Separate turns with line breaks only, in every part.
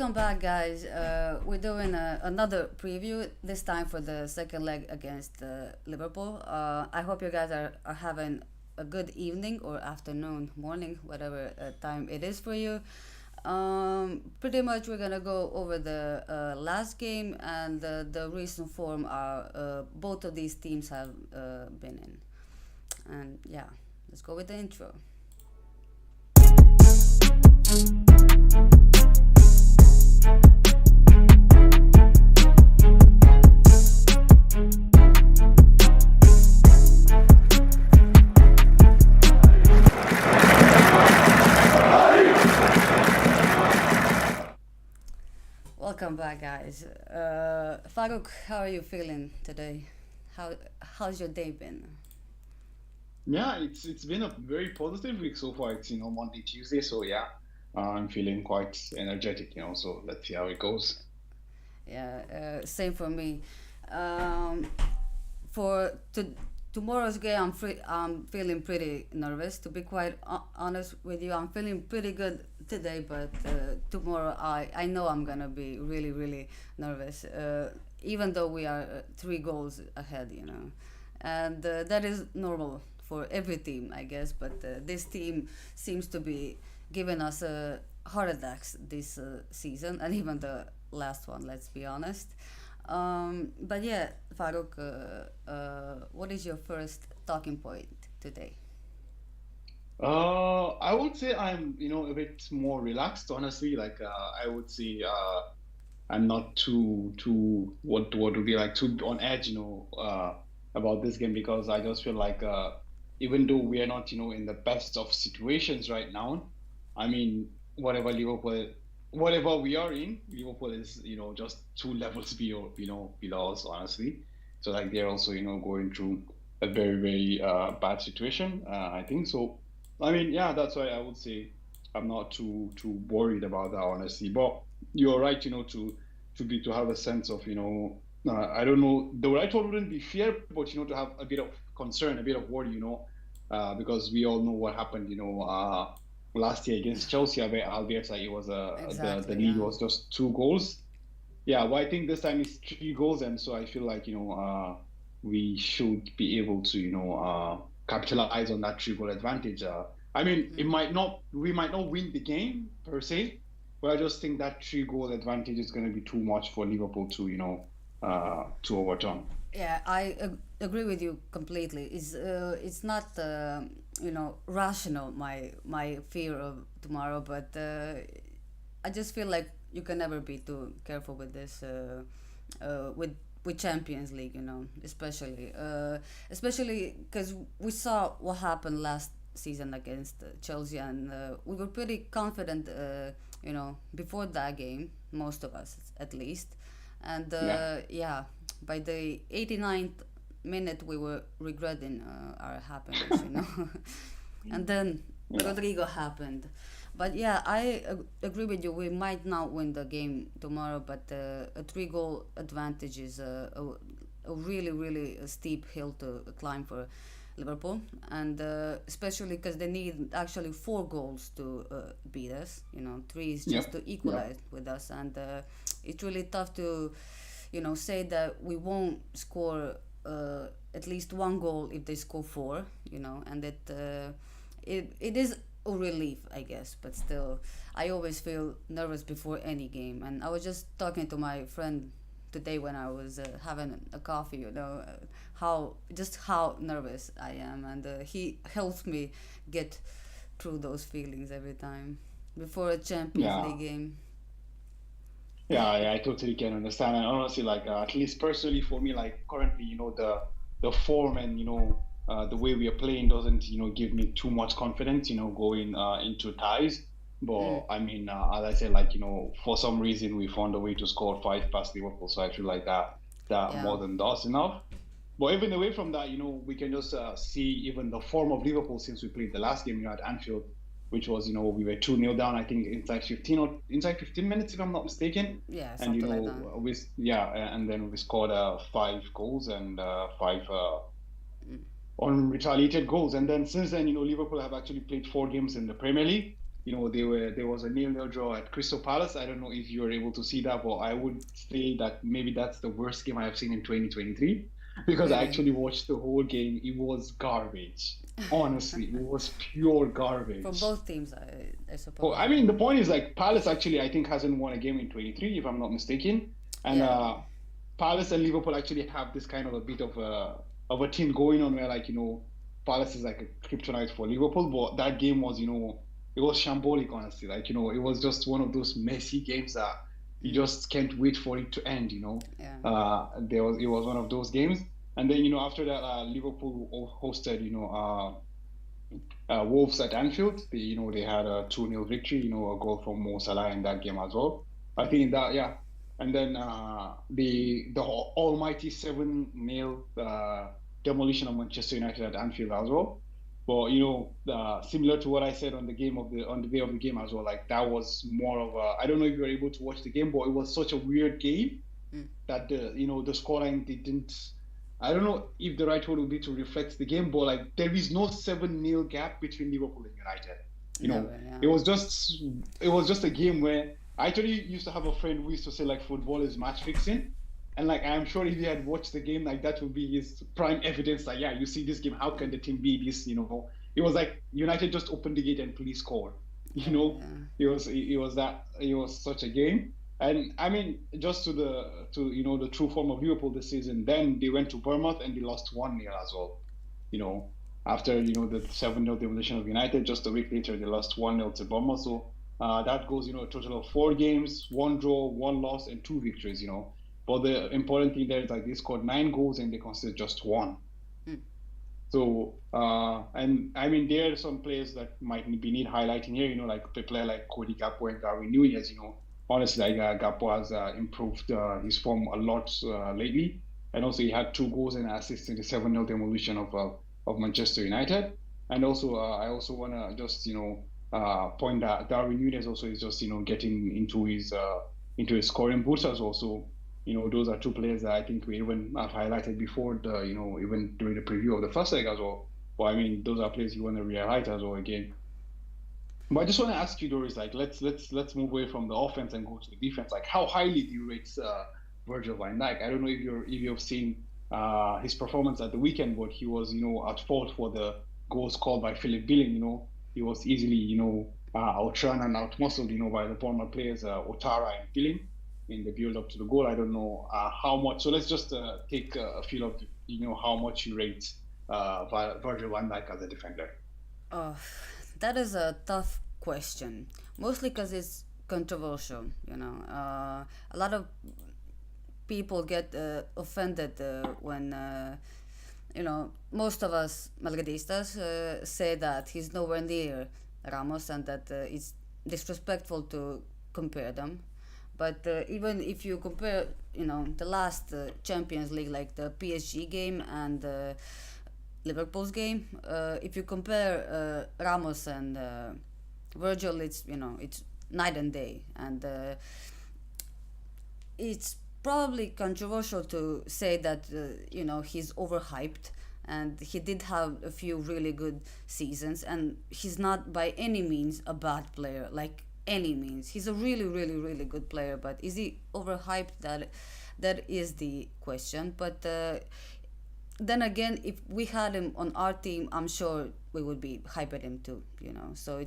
welcome back, guys. We're doing another preview, this time for the second leg against Liverpool. I hope you guys are having a good evening or afternoon, morning, whatever time it is for you. Pretty much, we're gonna go over the last game and the recent form both of these teams have been in. And yeah, let's go with the intro. Welcome back, guys. Farouk, how are you feeling today? How's your day been?
Yeah, it's been a very positive week so far. It's Monday, Tuesday, so yeah, I'm feeling quite energetic. So let's see how it goes.
Yeah, same for me. Um, for tomorrow's game, I'm feeling pretty nervous. To be quite honest with you, I'm feeling pretty good today, but tomorrow I know I'm gonna be really really nervous. Even though we are 3 goals ahead, and that is normal for every team, I guess. But this team seems to be giving us heart attacks this season, and even the last one. Let's be honest. But yeah, Farouk, what is your first talking point today?
I would say I'm a bit more relaxed, honestly. Like I would say I'm not too what would be like too on edge, about this game because I just feel like even though we are not in the best of situations right now, I mean whatever we are in, Liverpool is just two levels below us, honestly. So like they're also going through a very very bad situation, I think so. I mean, yeah, that's why I would say I'm not too worried about that, honestly. But you're right, to have a sense of I don't know, the right word wouldn't be fear, but to have a bit of concern, a bit of worry, because we all know what happened, last year against Chelsea. Albeit like it was the
Exactly,
lead
yeah.
was just 2 goals. Yeah, well, I think this time it's 3 goals, and so I feel like we should be able to capitalize on that 3 goal advantage. I mean, we might not win the game per se, but I just think that 3 goal advantage is going to be too much for Liverpool to to overturn.
Yeah, I agree with you completely. It's not rational, my fear of tomorrow, but I just feel like you can never be too careful with this with Champions League, especially because we saw what happened last season against Chelsea, and we were pretty confident, before that game, most of us at least, and
Yeah,
yeah, by the 89th minute we were regretting our happiness, and then
yeah,
Rodrigo happened. But yeah, I agree with you. We might not win the game tomorrow, but a 3 goal advantage is a really, really steep hill to climb for Liverpool. And especially because they need actually 4 goals to beat us. Three is
yeah,
just to
yeah,
equalize with us. And it's really tough to, say that we won't score at least 1 goal if they score four, and it is a relief, I guess, but still, I always feel nervous before any game. And I was just talking to my friend today when I was having a coffee, how nervous I am, and he helps me get through those feelings every time before a Champions
yeah.
League game.
Yeah, I totally can understand. And honestly, like at least personally for me, like currently, the form and the way we are playing doesn't give me too much confidence, going into ties.
Mm,
But I mean, as I said, like for some reason we found a way to score five past Liverpool, so I feel like that
yeah,
more than does enough. But even away from that, we can just see even the form of Liverpool since we played the last game, at Anfield, which was, we were 2-0 down, I think inside 15 minutes, if I'm not mistaken.
yeah,
And,
something like that.
and then we scored 5 goals and five
Mm,
on retaliated goals. And then since then, Liverpool have actually played 4 games in the Premier League. there was a nil-nil draw at Crystal Palace. I don't know if you were able to see that, but I would say that maybe that's the worst game I have seen in 2023 because I
Really,
actually watched the whole game. It was garbage. Honestly, it was pure
for
garbage.
both teams, I
Well,
suppose.
I mean, the point is like Palace actually, I think, hasn't won a game in 23, if I'm not mistaken. And
Yeah,
Palace and Liverpool actually have this kind of a bit of a thing going on where like, Palace is like a kryptonite for Liverpool, but that game was, it was shambolic, honestly. Like, it was just one of those messy games that you
mm,
just can't wait for it to end.
yeah,
It was one of those games. And then, after that, Liverpool hosted, Wolves at Anfield. They had a 2-0 victory, a goal from Mo Salah in that game as well. I
mm,
think that, yeah. And then the almighty 7-0 demolition of Manchester United at Anfield as well. But similar to what I said on the day of the game as well, like that was more of a, I don't know if you were able to watch the game, but it was such a weird game
mm,
that the scoreline didn't. I don't know if the right word would be to reflect the game, but like there is no 7-0 gap between Liverpool and United. You know,
never, yeah.
it was just it was just a game where I actually used to have a friend who used to say like football is match fixing. And like I'm sure if he had watched the game, like that would be his prime evidence. Like, yeah, you see this game, how can the team be this? It was like United just opened the gate and please score. You
Oh,
know,
yeah.
it was such a game. And I mean, just to the true form of Liverpool this season, then they went to Bournemouth and they lost 1-0 as well. You know, after the 7-0 demolition of United, just a week later they lost 1-0 to Bournemouth. So that goes, a total of 4 games, one draw, one loss, and two victories. But the important thing there is like they scored 9 goals and they conceded just one.
Mm,
So, and I mean, there are some players that might be need highlighting here, like a player like Cody Gakpo and Darwin Nunez. Honestly, like Gakpo has improved his form a lot lately. And also, he had 2 goals and assists in the 7-0 demolition of Manchester United. And also, I also want to just, point that Darwin Nunez also is just, getting into his scoring boots as well. So, those are two players that I think we even have highlighted before even during the preview of the first leg as well. But I mean, those are players you want to re-highlight as well again. But I just want to ask you, Doris, like let's move away from the offense and go to the defense. Like, how highly do you rate Virgil van Dijk? I don't know if you've seen his performance at the weekend, but he was at fault for the goals called by Philip Billing. He was easily outrun and outmuscled by the former players Otara and Billing in the build up to the goal. I don't know how much. So let's just take a feel of how much you rate Virgil van Dijk as a defender.
Oh, that is a tough question. Mostly because it's controversial. A lot of people get offended when most of us Malgadistas say that he's nowhere near Ramos and that it's disrespectful to compare them. But even if you compare, the last Champions League, like the PSG game and Liverpool's game, if you compare Ramos and Virgil, it's night and day, and it's probably controversial to say that he's overhyped, and he did have a few really good seasons, and he's not by any means a bad player, like any means. He's a really, really, really good player, but is he overhyped? That is the question. But then again, if we had him on our team, I'm sure we would be hyping him too. So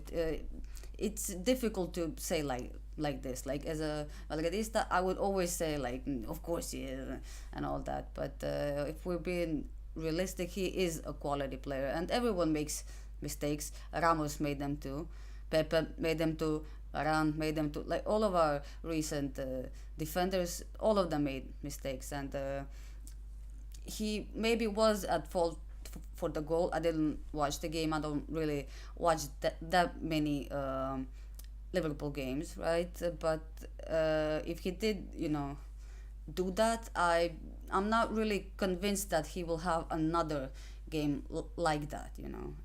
it's difficult to say like this. Like as a Valgadista, I would always say like, of course he is, and all that. But if we're being realistic, he is a quality player, and everyone makes mistakes. Ramos made them too. Pepe made them too. Varane made them too. Like all of our recent defenders, all of them made mistakes, and he maybe was at fault for the goal. I didn't watch the game. I don't really watch that many Liverpool games, right? But if he did, do that, I'm not really convinced that he will have another game like that,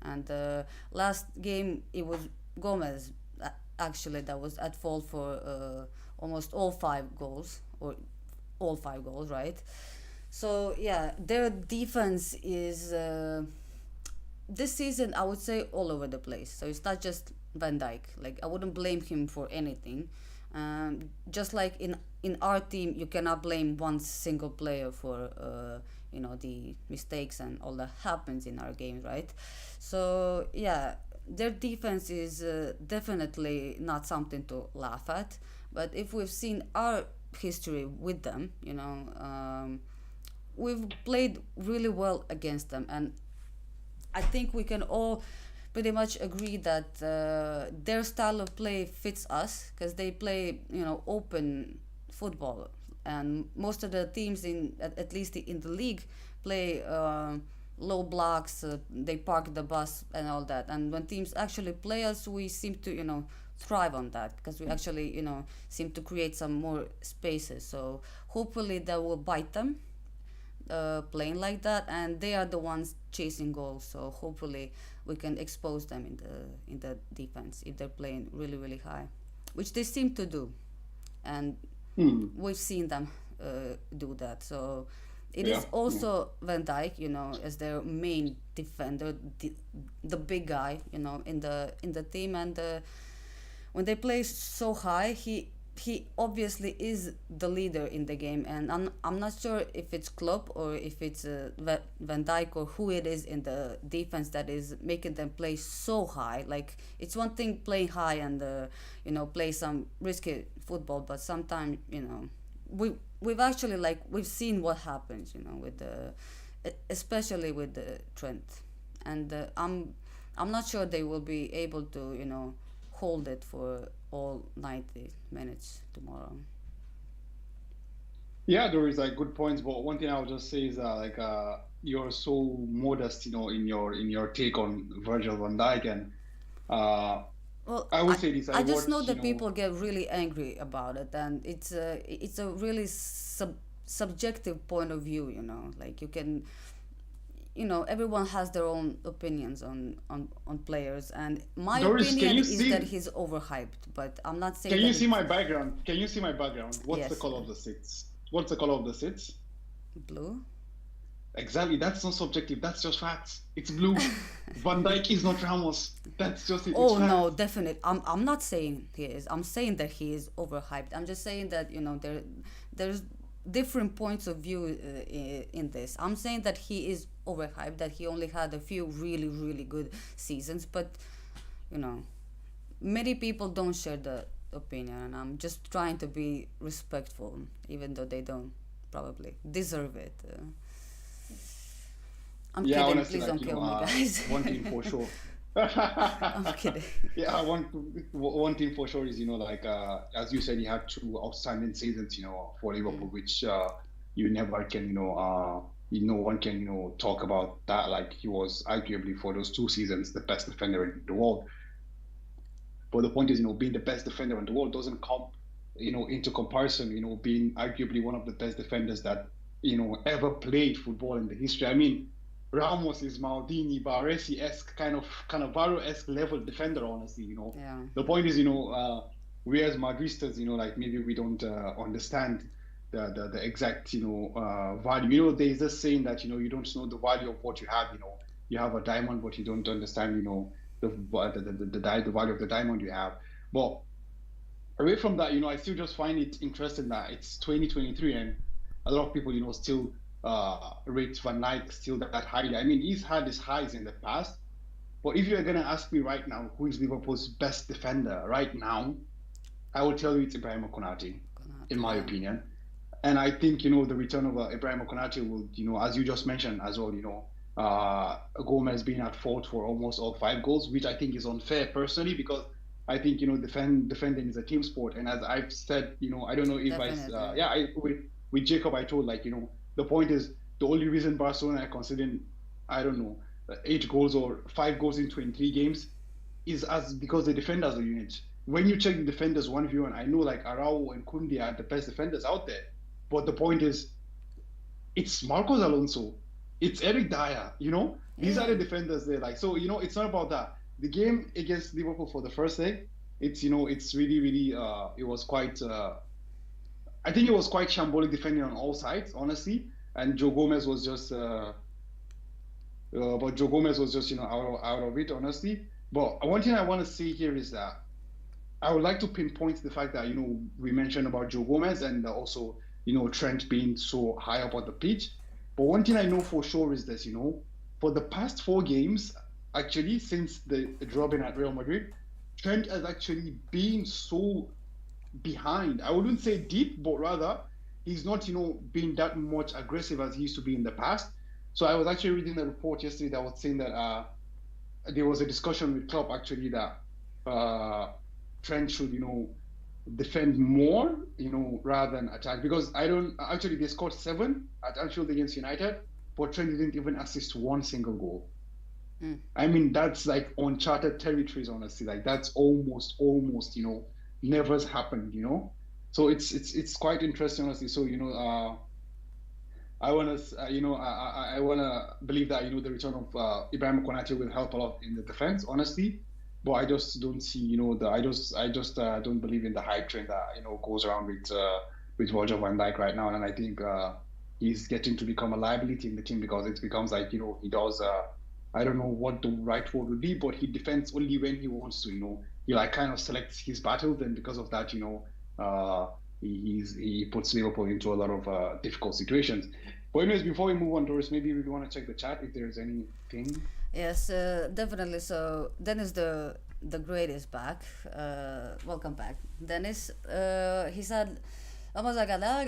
And last game it was Gomez actually that was at fault for almost all 5 goals, or all 5 goals, right? So yeah, their defense is this season I would say all over the place. So it's not just Van Dijk. Like I wouldn't blame him for anything. Just like in our team, you cannot blame one single player for the mistakes and all that happens in our game, right? So yeah, their defense is definitely not something to laugh at. But if we've seen our history with them, we've played really well against them, and I think we can all pretty much agree that their style of play fits us because they play, open football, and most of the teams at least in the league play low blocks. They park the bus and all that, and when teams actually play us, we seem to thrive on that because we actually seem to create some more spaces. So hopefully that will bite them playing like that, and they are the ones chasing goals. So hopefully we can expose them in the defense if they're playing really really high, which they seem to do, and we've seen them do that. So it
Yeah,
is
yeah.
also Van Dijk, as their main defender, the big guy, in the team, and when they play so high, he obviously is the leader in the game, and I'm not sure if it's Klopp or if it's Van Dijk or who it is in the defense that is making them play so high. Like it's one thing playing high and play some risky football, but sometimes we've actually we've seen what happens with the especially with the Trent, and I'm not sure they will be able to hold it for all 90 minutes tomorrow.
Yeah, there is like good points, but one thing I would just say is you're so modest, in your take on Virgil van Dijk, and uh,
Well,
I
I,
would say this. I
I just know
watched,
that people get really angry about it, and it's a really subjective point of view. Like you can, everyone has their own opinions on players, and my
Doris, can
opinion
you
is that
see?
he's overhyped. But I'm not
Can
saying
you
that
see
it's
my background? Can you see my background? What's the
yes,
color of the seats? What's the color of the seats?
blue.
Exactly. That's not subjective. That's just facts. It's blue. Van Dijk is not Ramos. That's just it. It's
Oh no,
fact.
definite. I'm not saying he is. I'm saying that he is overhyped. I'm just saying that there's different points of view in this. I'm saying that he is overhyped. That he only had a few really really good seasons, but you know many people don't share the opinion, and I'm just trying to be respectful, even though they don't probably deserve it. I'm
Yeah,
kidding.
honestly,
Please don't kill me, guys.
one thing for sure.
I'm kidding.
Yeah, one thing for sure is, as you said, he had two outstanding seasons, for Liverpool, which you never can, no one can, talk about that. Like he was arguably for those two seasons the best defender in the world. But the point is, being the best defender in the world doesn't come, into comparison, being arguably one of the best defenders that, ever played football in the history. I mean, Ramos is Maldini, Baresi-esque, Cannavaro-esque level defender, honestly,
Yeah.
The point is, we as Madristas, like maybe we don't understand the exact, value. There's this saying that, you don't know the value of what you have, you have a diamond, but you don't understand, the value of the diamond you have. But away from that, I still just find it interesting that it's 2023 and a lot of people, still rate Van Dijk still that highly. I mean, he's had his highs in the past, but if you're gonna ask me right now, who is Liverpool's best defender right now, I will tell you it's Ibrahim Konate, in
Konate,
my
yeah.
opinion. And I think the return of Ibrahim Konate will, as you just mentioned as well, Gomez being at fault for almost all five goals, which I think is unfair personally because I think defending is a team sport, and as I've said, I don't know if
Definitely.
with Jacob I told the point is the only reason Barcelona are considering I don't know 8 goals or 5 goals in 23 games is as because they defend as a unit. When you check the defenders 1v1, I know like Araujo and Kunde are the best defenders out there, but the point is it's Marcos Alonso, it's Eric Dyer. These are
Yeah.
the defenders there. Like so, it's not about that. The game against Liverpool for the first leg, it's really, really. It was quite. I think it was quite shambolic defending on all sides, honestly. And Joe Gomez was just But Joe Gomez was just, out of it, honestly. But one thing I want to say here is that I would like to pinpoint the fact that, we mentioned about Joe Gomez and also, Trent being so high up on the pitch. But one thing I know for sure is this, for the past 4 games, actually, since the drawing at Real Madrid, Trent has actually been so behind. I wouldn't say deep, but rather he's not, being that much aggressive as he used to be in the past. So I was actually reading a report yesterday that was saying that there was a discussion with Klopp actually that uh, Trent should, defend more, rather than attack. Because I don't actually they scored 7 at Anfield against United, but Trent didn't even assist one single goal.
Mm.
I mean, that's like uncharted territories, honestly. Like that's almost, never has happened. So it's quite interesting, honestly. So, I want to, I want to believe that, the return of Ibrahim Konate will help a lot in the defense, honestly. But I just don't see, I just don't believe in the hype train that, goes around with Roger Van Dijk right now. And I think he's getting to become a liability in the team because it becomes like, he does, I don't know what the right word would be, but he defends only when he wants to. He like kind of selects his battles, and because of that, he puts Liverpool into a lot of difficult situations. But anyways, before we move on, Doris, maybe we want to check the chat if there's anything.
Yes, definitely. So Dennis, the great is back. Welcome back, Dennis. He said, "Vamos a ganar.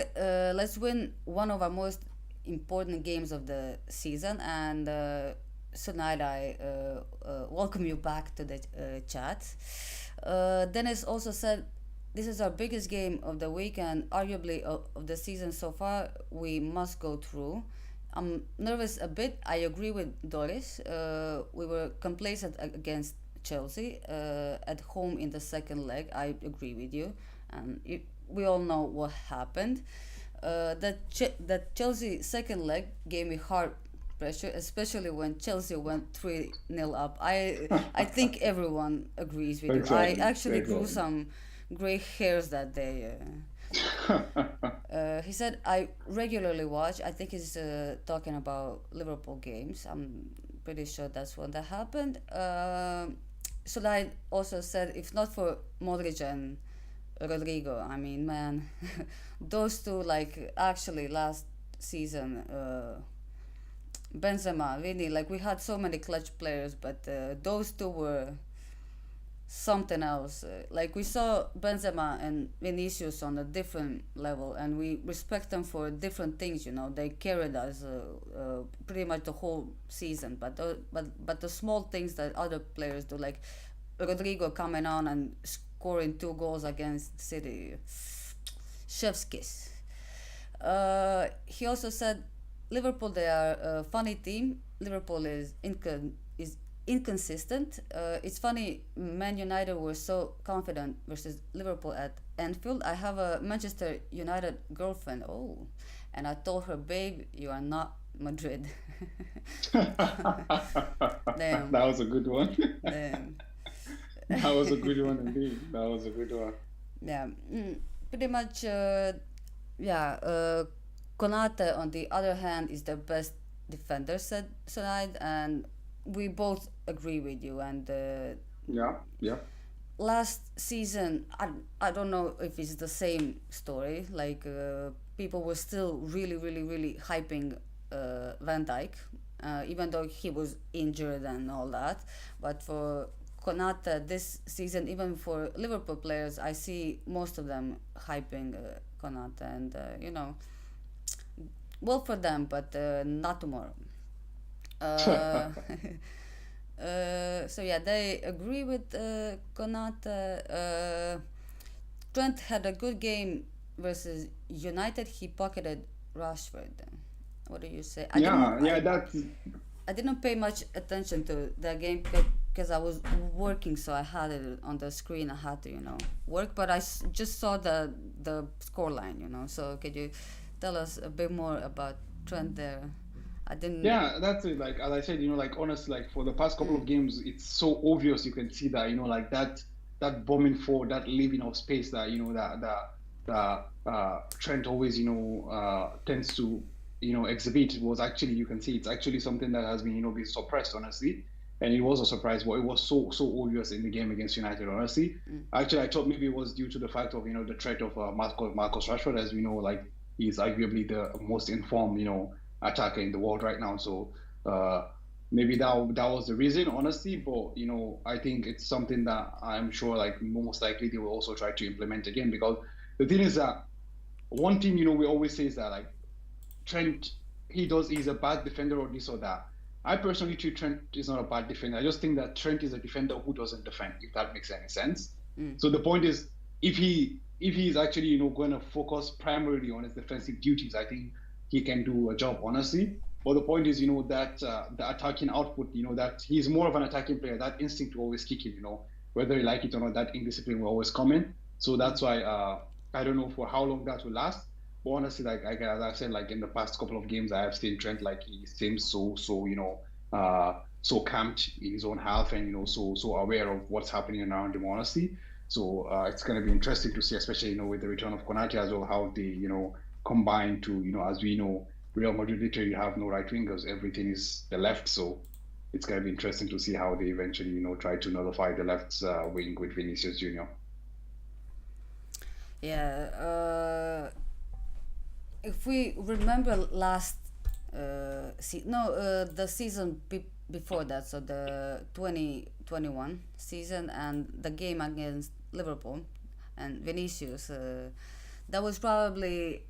Let's win one of our most important games of the season." And tonight I welcome you back to the chat. Dennis also said, "This is our biggest game of the week and arguably of the season so far. We must go through." I'm nervous a bit. I agree with Doris. We were complacent against Chelsea at home in the second leg. I agree with you, and we all know what happened. That Chelsea second leg gave me hard pressure, especially when Chelsea went 3-0 up. I think everyone agrees with you. I
Exactly,
actually grew
exactly.
some gray hairs that day. He said, I regularly watch. I think he's talking about Liverpool games. I'm pretty sure that's when that happened. Solai also said, if not for Modric and Rodrigo, I mean, man, those two, like, actually last season, Benzema, really, like, we had so many clutch players, but those two were something else. Like we saw Benzema and Vinicius on a different level, and we respect them for different things. They carried us pretty much the whole season. But the small things that other players do, like Rodrigo coming on and scoring 2 goals against City, chef's kiss. He also said Liverpool, they are a funny team. Liverpool is inconsistent. It's funny, Man United were so confident versus Liverpool at Anfield. I have a Manchester United girlfriend. Oh, and I told her, babe, you are not Madrid.
That
Damn,
was a good one.
damn.
That was a good one indeed. That was a good one.
Yeah, pretty much. Yeah, Konate, on the other hand, is the best defender, said tonight, and we both agree with you. And
Yeah, yeah.
last season, I don't know if it's the same story. Like people were still really, really, really hyping Van Dijk, even though he was injured and all that. But for Konate this season, even for Liverpool players, I see most of them hyping Konate, and well for them, but not tomorrow. Uh, so yeah, they agree with Konate. Trent had a good game versus United. He pocketed Rashford. What do you say? I didn't.
Yeah, yeah, that's
I didn't pay much attention to the game because I was working, so I had it on the screen. I had to, work, but I just saw the score line, So could you tell us a bit more about Trent there? I didn't.
yeah, that's it. Like as I said, like honestly, like for the past couple of
Mm,
games, it's so obvious. You can see that, like that bombing forward, that leaving of space that Trent always, tends to exhibit was actually, you can see it's actually something that has been, been suppressed, honestly. And it was a surprise, but it was so obvious in the game against United, honestly.
Mm.
Actually, I thought maybe it was due to the fact of, the threat of Marcus Rashford, as we know, like he's arguably the most informed, attacker in the world right now. So maybe that was the reason, honestly. But I think it's something that I'm sure, like most likely, they will also try to implement again, because the thing is that one thing we always say is that, like, Trent, he's a bad defender or this or that. I personally think Trent is not a bad defender. I just think that Trent is a defender who doesn't defend, if that makes any sense.
Mm.
So the point is, if he's actually going to focus primarily on his defensive duties, I think he can do a job, honestly. But the point is, that the attacking output, that he's more of an attacking player. That instinct will always kick in, whether you like it or not. That indiscipline will always come in. So that's why I don't know for how long that will last. But honestly, like as I said, like in the past couple of games, I have seen Trent, like he seems so camped in his own half, and so aware of what's happening around him, honestly. So it's going to be interesting to see, especially with the return of Konate as well, how they combine to as we know, Real Madrid literally have no right wingers, everything is the left. So it's going to be interesting to see how they eventually try to nullify the left wing with Vinicius Junior.
Yeah. If we remember last the season before that, so the 2021 season and the game against Liverpool and Vinicius, that was probably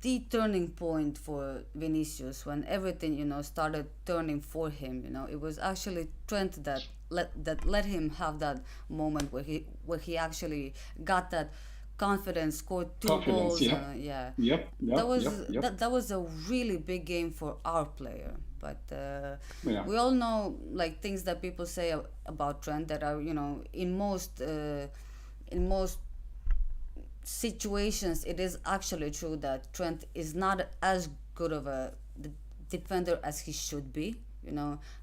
the turning point for Vinicius when everything started turning for him. It was actually Trent that let him have that moment where he actually got that confidence, scored two
Confidence,
goals.
yeah.
Yeah,
Yep,
that
yep,
was
yep, yep.
that was a really big game for our player. But
Yeah.
we all know, like, things that people say about Trent that are in most situations it is actually true that Trent is not as good of a defender as he should be.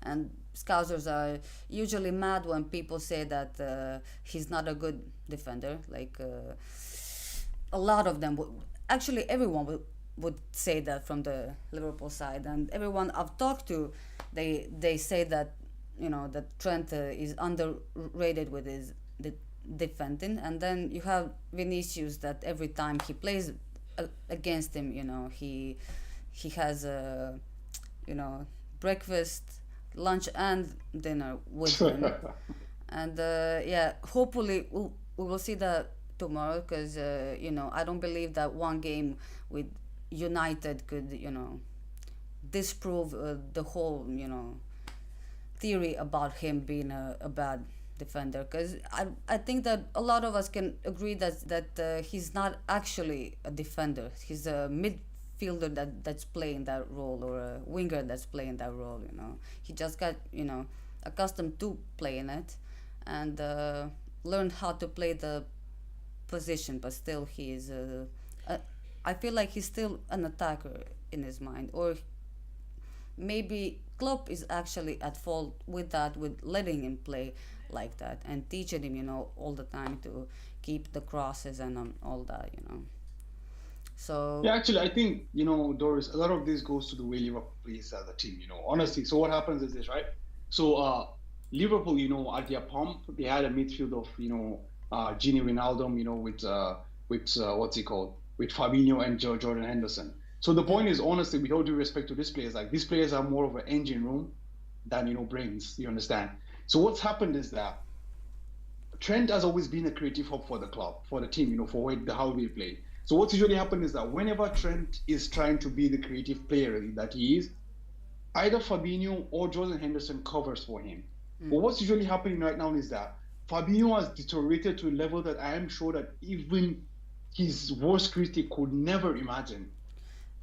And Scousers are usually mad when people say that he's not a good defender. Like, a lot of them would, actually everyone would say that from the Liverpool side, and everyone I've talked to, they say that that Trent is underrated with his defending. And then you have Vinicius, that every time he plays against him, he has breakfast, lunch, and dinner with him. And yeah, hopefully we will see that tomorrow, because I don't believe that one game with United could disprove the whole theory about him being a bad defender, because I think that a lot of us can agree that he's not actually a defender. He's a midfielder that's playing that role, or a winger that's playing that role. He just got accustomed to playing it, and learned how to play the position. But still, he is I feel like he's still an attacker in his mind, or maybe Klopp is actually at fault with that, with letting him play like that and teaching him, all the time to keep the crosses and all that. So
Yeah, actually, I think, Doris, a lot of this goes to the way Liverpool plays as a team, honestly. So what happens is this, right? So Liverpool, at their pump, they had a midfield of, Gini Wijnaldum, with what's he called? With Fabinho and Jordan Henderson. So the point is, honestly, with all due respect to these players, like, these players are more of an engine room than, brains, you understand? So what's happened is that Trent has always been a creative hub for the club, for the team, for how we play. So what's usually happened is that whenever Trent is trying to be the creative player that he is, either Fabinho or Jordan Henderson covers for him. But what's usually happening right now is that Fabinho has deteriorated to a level that I am sure that even his worst critic could never imagine.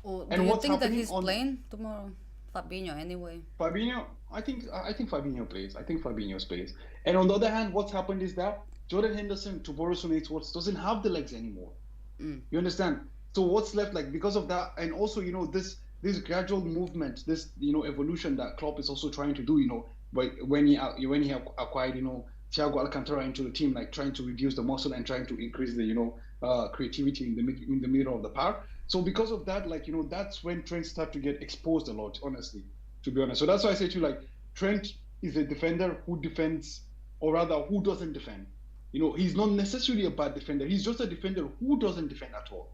do
And
you
what's
think that
happening
he's
on
playing tomorrow, Fabinho, anyway?
Fabinho, I think Fabinho plays. I think Fabinho plays. And on the other hand, what's happened is that Jordan Henderson, to borrow Sonate's words, doesn't have the legs anymore. You understand? So what's left, like, because of that, and also this gradual movement, this evolution that Klopp is also trying to do, but when he acquired Thiago Alcantara into the team, like trying to reduce the muscle and trying to increase the creativity in the middle of the park. So because of that, like that's when Trent start to get exposed a lot, honestly, to be honest. So that's why I say to you, like Trent is a defender who defends, or rather who doesn't defend. He's not necessarily a bad defender. He's just a defender who doesn't defend at all.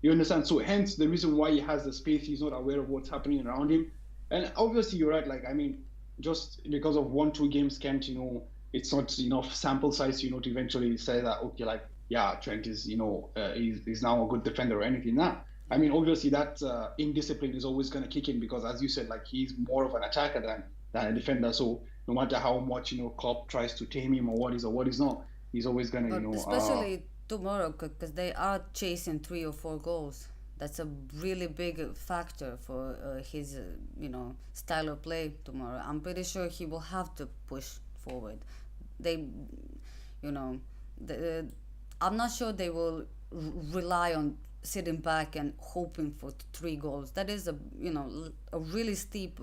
You understand? So hence the reason why he has the space, he's not aware of what's happening around him. And obviously you're right. Like I mean, just because of 1-2 games can't, it's not enough sample size, to eventually say that okay, like yeah, Trent is, he's now a good defender or anything. Now, I mean, obviously that indiscipline is always going to kick in because, as you said, like he's more of an attacker than a defender. So no matter how much Klopp tries to tame him or what he's not, he's always going to
But especially tomorrow, because they are chasing 3 or 4 goals. That's a really big factor for his, style of play tomorrow. I'm pretty sure he will have to push forward. They, you know, the, I'm not sure they will rely on sitting back and hoping for 3 goals. That is a really steep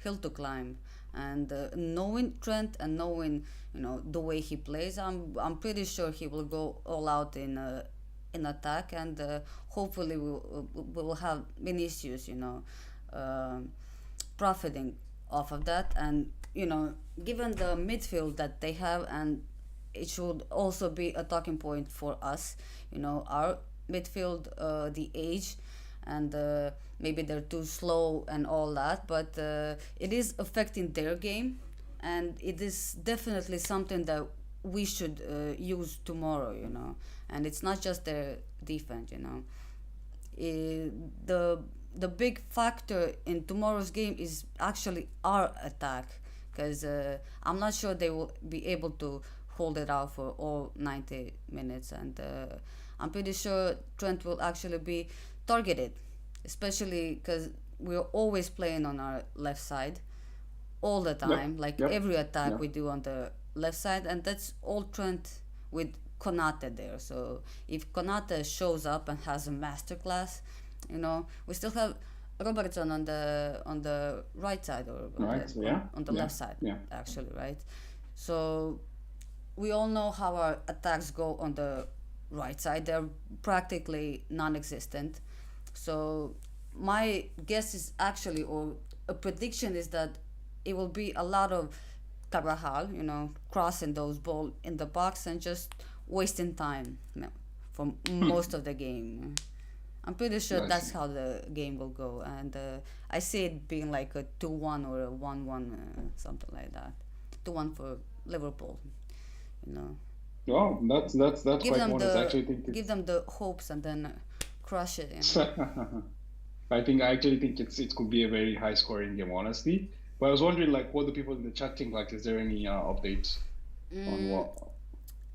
hill to climb. And knowing Trent and knowing the way he plays, I'm pretty sure he will go all out in attack, and hopefully we'll have Vinicius, uh, profiting off of that, and given the midfield that they have, and it should also be a talking point for us, our midfield, the age, and maybe they're too slow and all that, but it is affecting their game, and it is definitely something that we should use tomorrow, and it's not just their defense, the big factor in tomorrow's game is actually our attack, because I'm not sure they will be able to hold it out for all 90 minutes, and I'm pretty sure Trent will actually be targeted, especially because we're always playing on our left side all the time, like
Yep.
every attack
Yep.
we do on the left side, and that's all Trent with Konate there. So if Konate shows up and has a masterclass, we still have Robertson on the right side, or
Right. So, yeah.
on the
Yeah.
left side,
Yeah.
actually, right? So we all know how our attacks go on the right side. They're practically non-existent. So my guess is actually, or a prediction is that it will be a lot of Carvajal, crossing those ball in the box and just wasting time, for most of the game. I'm pretty sure
I
that's
see.
how the game will go, and I see it being like a 2-1 or a 1-1, something like that. 2-1 for Liverpool, you know.
Well, that's
Give
quite
them
honest. I
the
actually think
give
it's.
them the hopes and then crush it.
I actually think it could be a very high scoring game, honestly. But I was wondering, like, what the people in the chat think. Like, is there any updates on
Mm,
what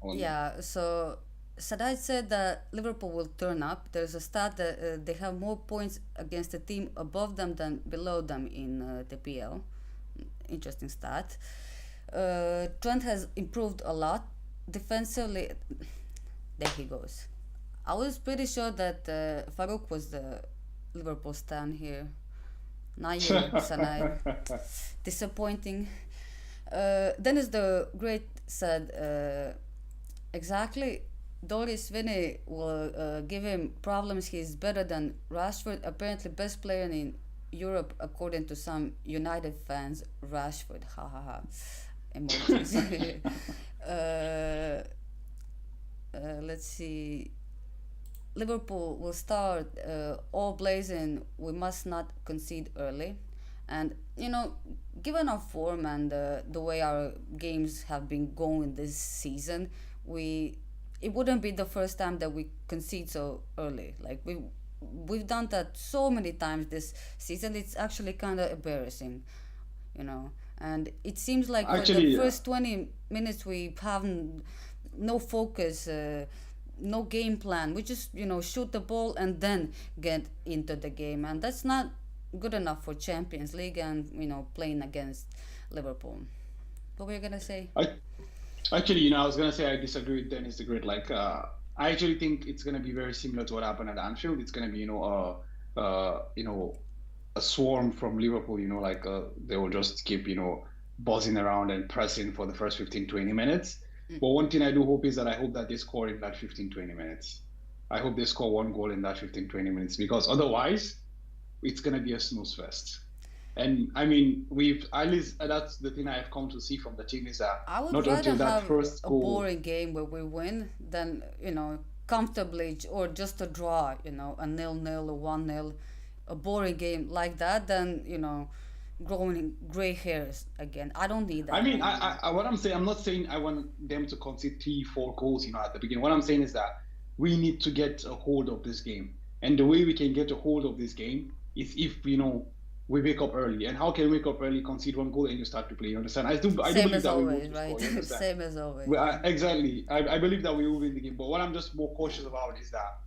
on?
yeah. So Sadai said that Liverpool will turn up. There's a stat that they have more points against a team above them than below them in the PL. Interesting stat. Trent has improved a lot defensively. There he goes. I was pretty sure that Farouk was the Liverpool stan here. Not you, Sanai. Disappointing. Dennis the Great said, exactly. Doris Vinny will give him problems. He's better than Rashford. Apparently, best player in Europe, according to some United fans. Rashford, ha ha ha. Emojis. uh, let's see. Liverpool will start all blazing. We must not concede early. And, given our form and the way our games have been going this season, we it wouldn't be the first time that we concede so early. Like, we've done that so many times this season. It's actually kind of embarrassing, And it seems like for the
Actually,
first 20 minutes we have no focus, no game plan. We just, shoot the ball and then get into the game, and that's not good enough for Champions League and playing against Liverpool. What were you gonna say?
I actually, I was gonna say I disagree with Dennis the Great. Like, I actually think it's gonna be very similar to what happened at Anfield. It's gonna be, a swarm from Liverpool. Like they will just keep, buzzing around and pressing for the first 15, 20 minutes. But one thing I do hope is that I hope that they score in that 15, 20 minutes. I hope they score one goal in that 15, 20 minutes because otherwise it's going to be a snooze fest. And I mean, we've at least that's the thing I've come to see from the team is that
I would
not
rather
until that
have
first
a
goal.
boring game where we win than, comfortably or just a draw, a 0-0 or 1-0. A boring game like that than, growing gray hairs again. I don't need
I
that
mean,
anymore.
what I'm saying, I'm not saying I want them to concede three, four goals, at the beginning. What I'm saying is that we need to get a hold of this game. And the way we can get a hold of this game is if, we wake up early. And how can we wake up early, concede one goal, and you start to play? You understand? I do
Same
believe
as
that we will
always,
to
right?
score. You understand?
Same as always.
Exactly. I believe that we will win the game. But what I'm just more cautious about is that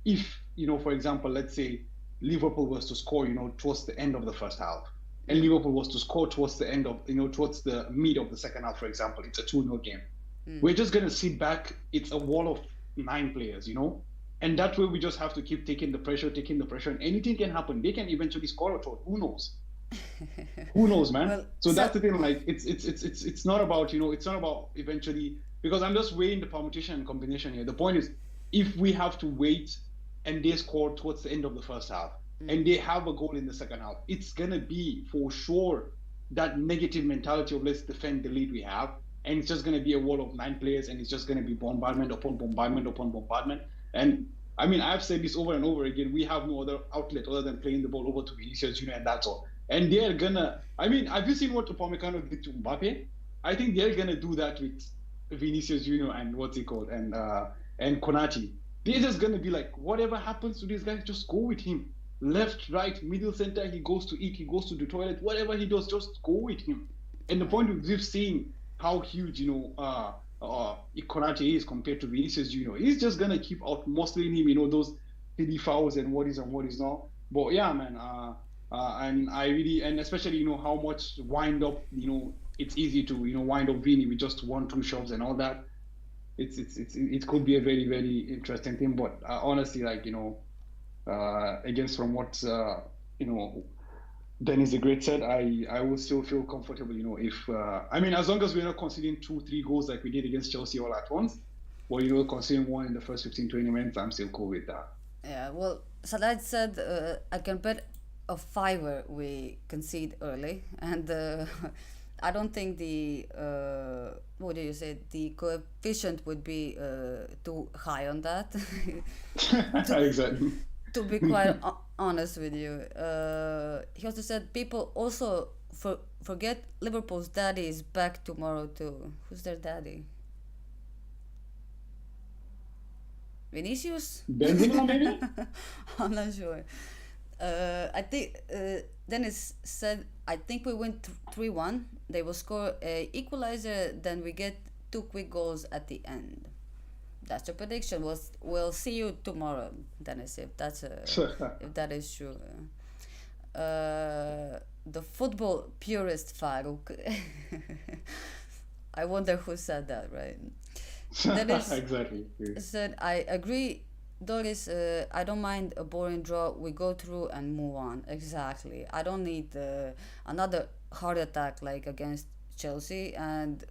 if, for example, let's say Liverpool was to score, towards the end of the first half, and
Mm,
Liverpool was to score towards the end of, towards the mid of the second half, for example, it's a 2-0 game.
mm.
We're just going to sit back. It's a wall of nine players, and that way we just have to keep taking the pressure, and anything can happen. They can eventually score a goal. Who knows? Who knows, man?
Well,
So that's the thing. Like, it's not about, it's not about eventually, because I'm just weighing the permutation and combination here. The point is, if we have to wait and they score towards the end of the first half
mm,
and they have a goal in the second half, it's gonna be for sure that negative mentality of let's defend the lead we have, and it's just gonna be a wall of nine players, and it's just gonna be bombardment upon bombardment upon bombardment. And I mean, I've said this over and over again. We have no other outlet other than playing the ball over to Vinicius Junior, and that's all. And they're gonna. I mean, have you seen what Upamecano did to Mbappe? I think they're gonna do that with Vinicius Junior and what's he called and Konati. They're just gonna be like, whatever happens to this guy, just go with him. Left, right, middle, center. He goes to eat. He goes to the toilet. Whatever he does, just go with him. And the point is, we've seen how huge, Konate is compared to Vinicius Junior. He's just gonna keep out mostly him, those silly fouls and what is not. But yeah, man. And I really, and especially, how much wind up, it's easy to, wind up Vini with just one, two shots and all that. It could be a very, very interesting thing. But honestly, like, against from what, you know, Dennis the Great said, I would still feel comfortable, if, I mean, as long as we're not conceding two, three goals like we did against Chelsea all at once, or, conceding one in the first 15, 20 minutes, I'm still cool with that.
yeah, well, Salah said I can bet a fiver we concede early, and I don't think the what do you say, the coefficient would be too high on that. to,
Exactly.
to be quite honest with you, he also said people also forget Liverpool's daddy is back tomorrow too. Who's their daddy? Vinicius?
Benzema, maybe?
I'm not sure. I think Dennis said, I think we win 3-1. They will score a equalizer, then we get two quick goals at the end. That's your prediction. We'll see you tomorrow, Dennis, if that is true. The football purist Farouk. I wonder who said that, right? Dennis
Exactly.
said, I agree, Doris. I don't mind a boring draw. We go through and move on. Exactly. I don't need another heart attack like against Chelsea. And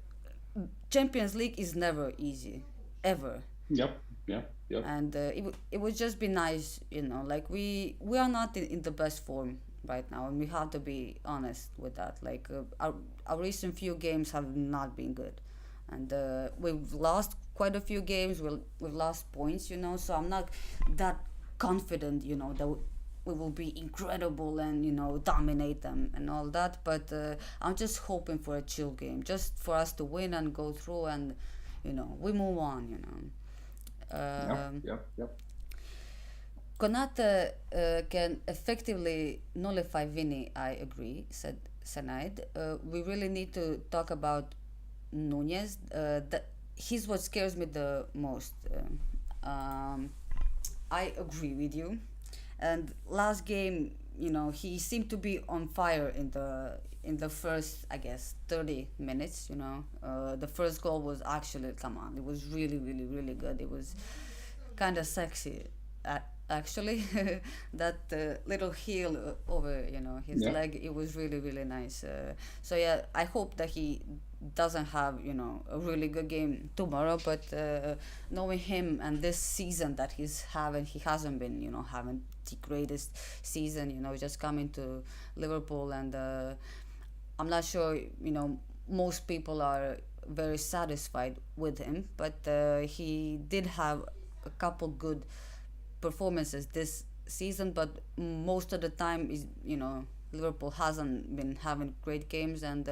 Champions League is never easy, ever.
Yep, yep, yep.
And it would just be nice, like we are not in the best form right now, and we have to be honest with that. Like our recent few games have not been good, and we've lost quite a few games. We've lost points, so I'm not that confident, that we will be incredible and dominate them and all that. But I'm just hoping for a chill game, just for us to win and go through, and we move on.
Yep,
Um,
yep, yep.
Konate can effectively nullify Vini, I agree, said Sanaid. We really need to talk about Nunez. He's what scares me the most. I agree with you. And last game, he seemed to be on fire in the first, I guess, 30 minutes. The first goal was actually, come on, it was really, really, really good. It was kind of sexy actually. That little heel over, his
Yeah.
leg, it was really, really nice. So yeah, I hope that he doesn't have, a really good game tomorrow. But knowing him and this season that he's having, he hasn't been, having the greatest season. Just coming to Liverpool, and I'm not sure, most people are very satisfied with him, but he did have a couple good performances this season, but most of the time is, Liverpool hasn't been having great games, and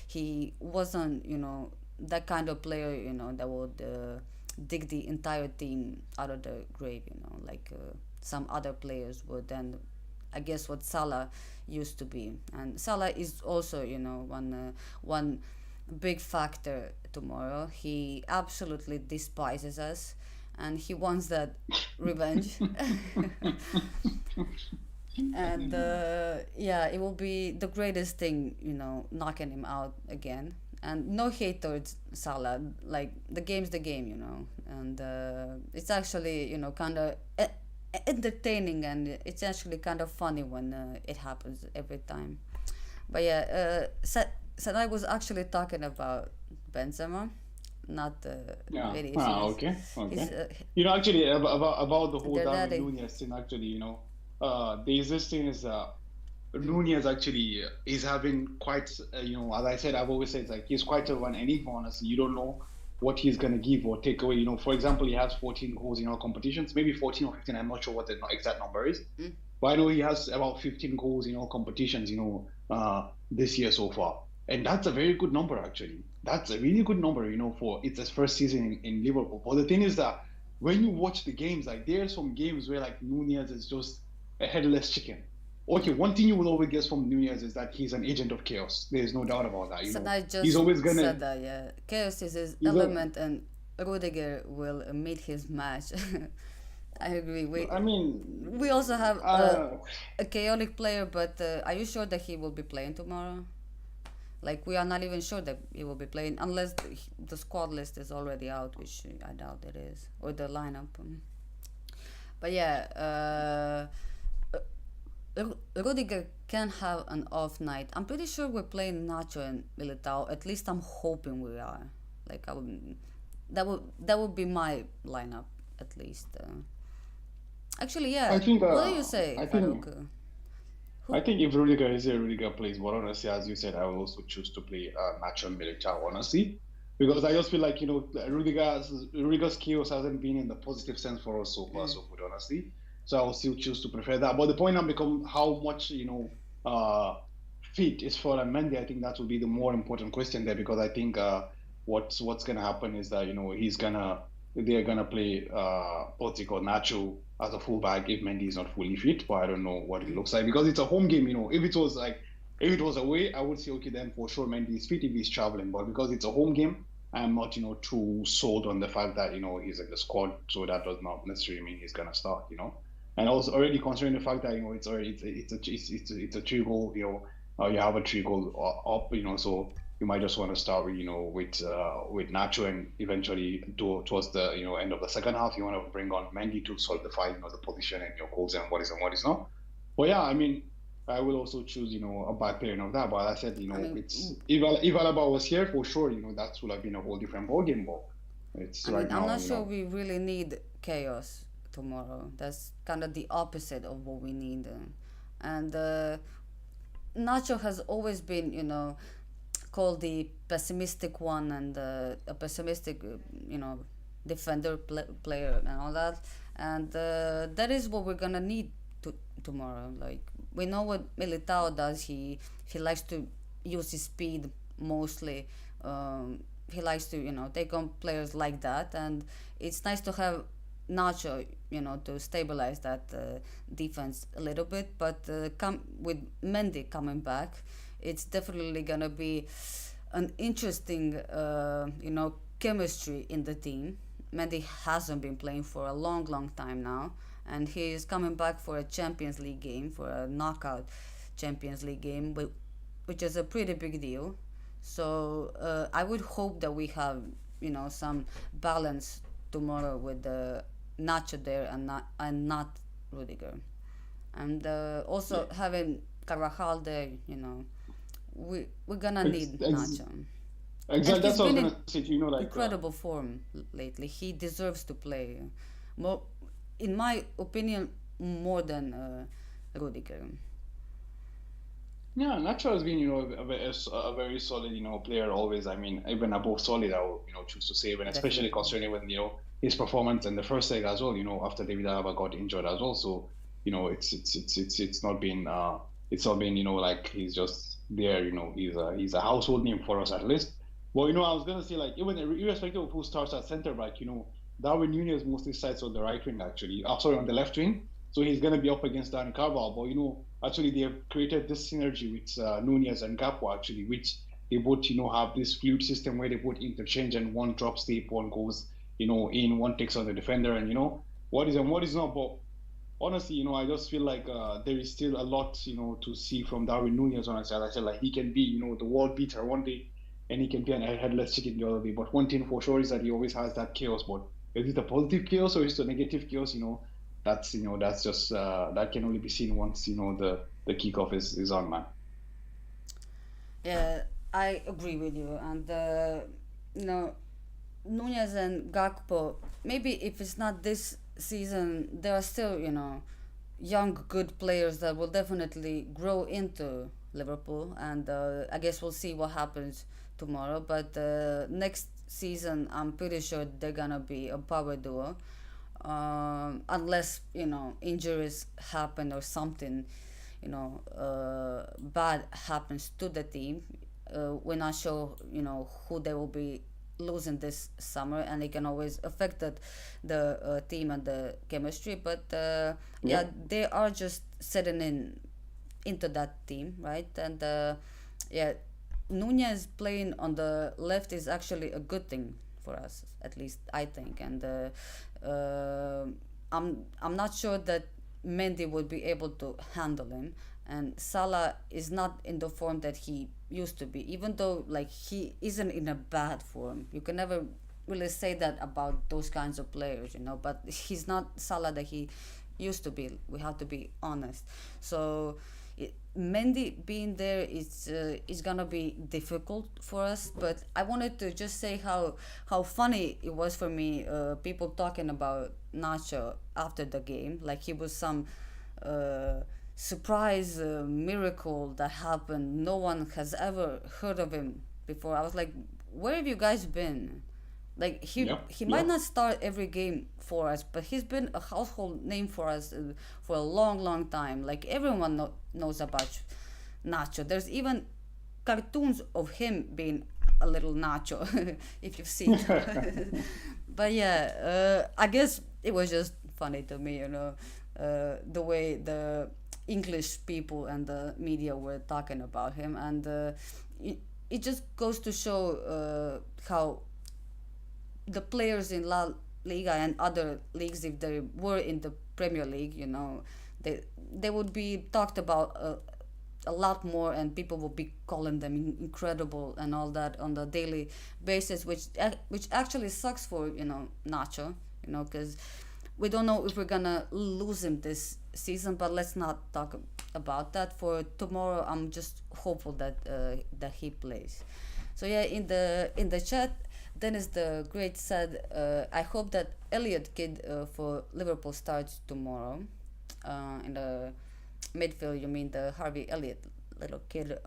he wasn't, that kind of player, that would dig the entire team out of the grave, like some other players would. And I guess what Salah used to be. And Salah is also, one big factor tomorrow. He absolutely despises us, and he wants that revenge. And yeah, it will be the greatest thing, knocking him out again. And no hate towards Salah. Like, the game's the game, and it's actually, kind of entertaining, and it's actually kind of funny when it happens every time. But yeah, Sanai was actually talking about Benzema, not
Yeah.
Vinicius.
Okay.
He's
Okay. Actually, about the whole
their
Darwin
daddy.
Nunez thing, actually, there's this thing is Nunez actually is having quite, as I said, I've always said, it's like he's quite of an enigma, honestly. You don't know what he's going to give or take away. For example, he has 14 goals in all competitions, maybe 14 or 15. I'm not sure what the exact number is.
Mm.
But I know he has about 15 goals in all competitions, this year so far. And that's a very good number, actually. That's a really good number, for it's his first season in Liverpool. But the thing is that when you watch the games, like there are some games where like Nunez is just a headless chicken. Okay, one thing you will always guess from Nunez is that he's an agent of chaos. There's no doubt about that.
Sanai
He's
just
always gonna.
said that, yeah. Chaos is his
He's a,
element, and Rudiger will meet his match. I agree. We
I mean,
we also have
uh,
a chaotic player, but are you sure that he will be playing tomorrow? Like, we are not even sure that he will be playing unless the squad list is already out, which I doubt it is, or the lineup. But yeah, Rudiger can have an off night. I'm pretty sure we're playing Nacho and Militao. At least I'm hoping we are. Like, that would be my lineup at least. Actually,
I
yeah.
think
What do you say,
I think
Farouk?
I
Who?
think if Rudiger is here, Rudiger plays. But honestly, as you said, I will also choose to play Nacho Militao, honestly, because I just feel like Rudiger's chaos hasn't been in the positive sense for us so far
Mm.
so good, honestly. So I will still choose to prefer that. But the point now become how much fit is for Mendy. I think that will be the more important question there because I think what's gonna happen is that they're gonna play what's it called Nacho as a fullback if Mendy is not fully fit. But I don't know what it
Mm.
looks like because it's a home game. If it was away, I would say okay then for sure Mendy is fit if he's traveling. But because it's a home game, I'm not too sold on the fact that he's in the squad. So that does not necessarily mean he's gonna start. And also already considering the fact that it's already it's a three goal you have a three goal up so you might just want to start with Nacho and eventually towards the end of the second half you want to bring on Mendy to solidify the position and your goals and what is not. But yeah, I mean I will also choose a back pair of that. But as I said
I mean,
it's if Alaba was here for sure that would have been a whole different ball game. But it's
I mean,
right
I'm
now
not sure we really need chaos tomorrow. That's kind of the opposite of what we need. And Nacho has always been, called the pessimistic one and a pessimistic, defender player and all that. And that is what we're gonna need tomorrow. Like, we know what Militao does. He likes to use his speed mostly. He likes to take on players like that, and it's nice to have Nacho, to stabilize that defense a little bit. But come with Mendy coming back, it's definitely gonna be an interesting, chemistry in the team. Mendy hasn't been playing for a long, long time now, and he is coming back for a Champions League game, for a knockout Champions League game, which is a pretty big deal. So I would hope that we have, some balance tomorrow with the Nacho there and not Rudiger. And
Yeah.
also having Carvajal there, we're gonna
Ex
need
ex
Nacho. And
exactly.
he's
That's what I
been
was
in
gonna say. You know, like
incredible form lately. He deserves to play more, in my opinion, more than Rudiger.
yeah, Nacho has been, a very solid, player always. I mean, even above solid, I would, choose to say, when especially
Definitely.
concerning when, his performance in the first leg as well, after David Alaba got injured as well. So, it's not been, like he's just there, he's a household name for us at least. But, I was gonna say, like, even irrespective of who starts at center back, Darwin Nunez mostly starts on the right wing actually. Sorry, on the left wing. So he's gonna be up against Dan Carvalho. But actually they have created this synergy with Nunez and Gakpo actually, which they both have this fluid system where they both interchange and one drops deep, one goes in, one takes on the defender, and what is and what is not. But honestly, I just feel like there is still a lot to see from Darwin Nunez on. As I said, like he can be the world beater one day, and he can be an headless chicken the other day. But one thing for sure is that he always has that chaos. But is it a positive chaos or is it a negative chaos? That's just that can only be seen once the kickoff is on, man.
Yeah, I agree with you. And you know, Nunez and Gakpo. Maybe if it's not this season, there are still young good players that will definitely grow into Liverpool, and I guess we'll see what happens tomorrow. But next season, I'm pretty sure they're gonna be a power duo, unless injuries happen or something bad happens to the team. We're not sure who they will be losing this summer, and it can always affect the team and the chemistry. But
Yeah,
yeah, they are just setting into that team, right? And yeah, Nunez playing on the left is actually a good thing for us, at least I think. And I'm not sure that Mendy would be able to handle him. And Salah is not in the form that he used to be, even though like he isn't in a bad form. You can never really say that about those kinds of players, But he's not Salah that he used to be. We have to be honest. So Mendy being there is gonna be difficult for us. But I wanted to just say how funny it was for me. People talking about Nacho after the game, like he was some uh, surprise miracle that happened. No one has ever heard of him before. I was like, where have you guys been? Like
yeah,
he might
yeah.
not start every game for us, but he's been a household name for us for a long, long time. Like everyone knows about Nacho. There's even cartoons of him being a little Nacho, if you've seen. But yeah, I guess it was just funny to me, the way the English people and the media were talking about him, and it just goes to show how the players in La Liga and other leagues, if they were in the Premier League, they would be talked about a lot more, and people will be calling them incredible and all that on the daily basis, which actually sucks for Nacho, because we don't know if we're gonna lose him this season. But let's not talk about that. For tomorrow, I'm just hopeful that he plays. So yeah, in the chat, Dennis the Great said, I hope that Elliot kid for Liverpool starts tomorrow. In the midfield, you mean the Harvey Elliott little kid?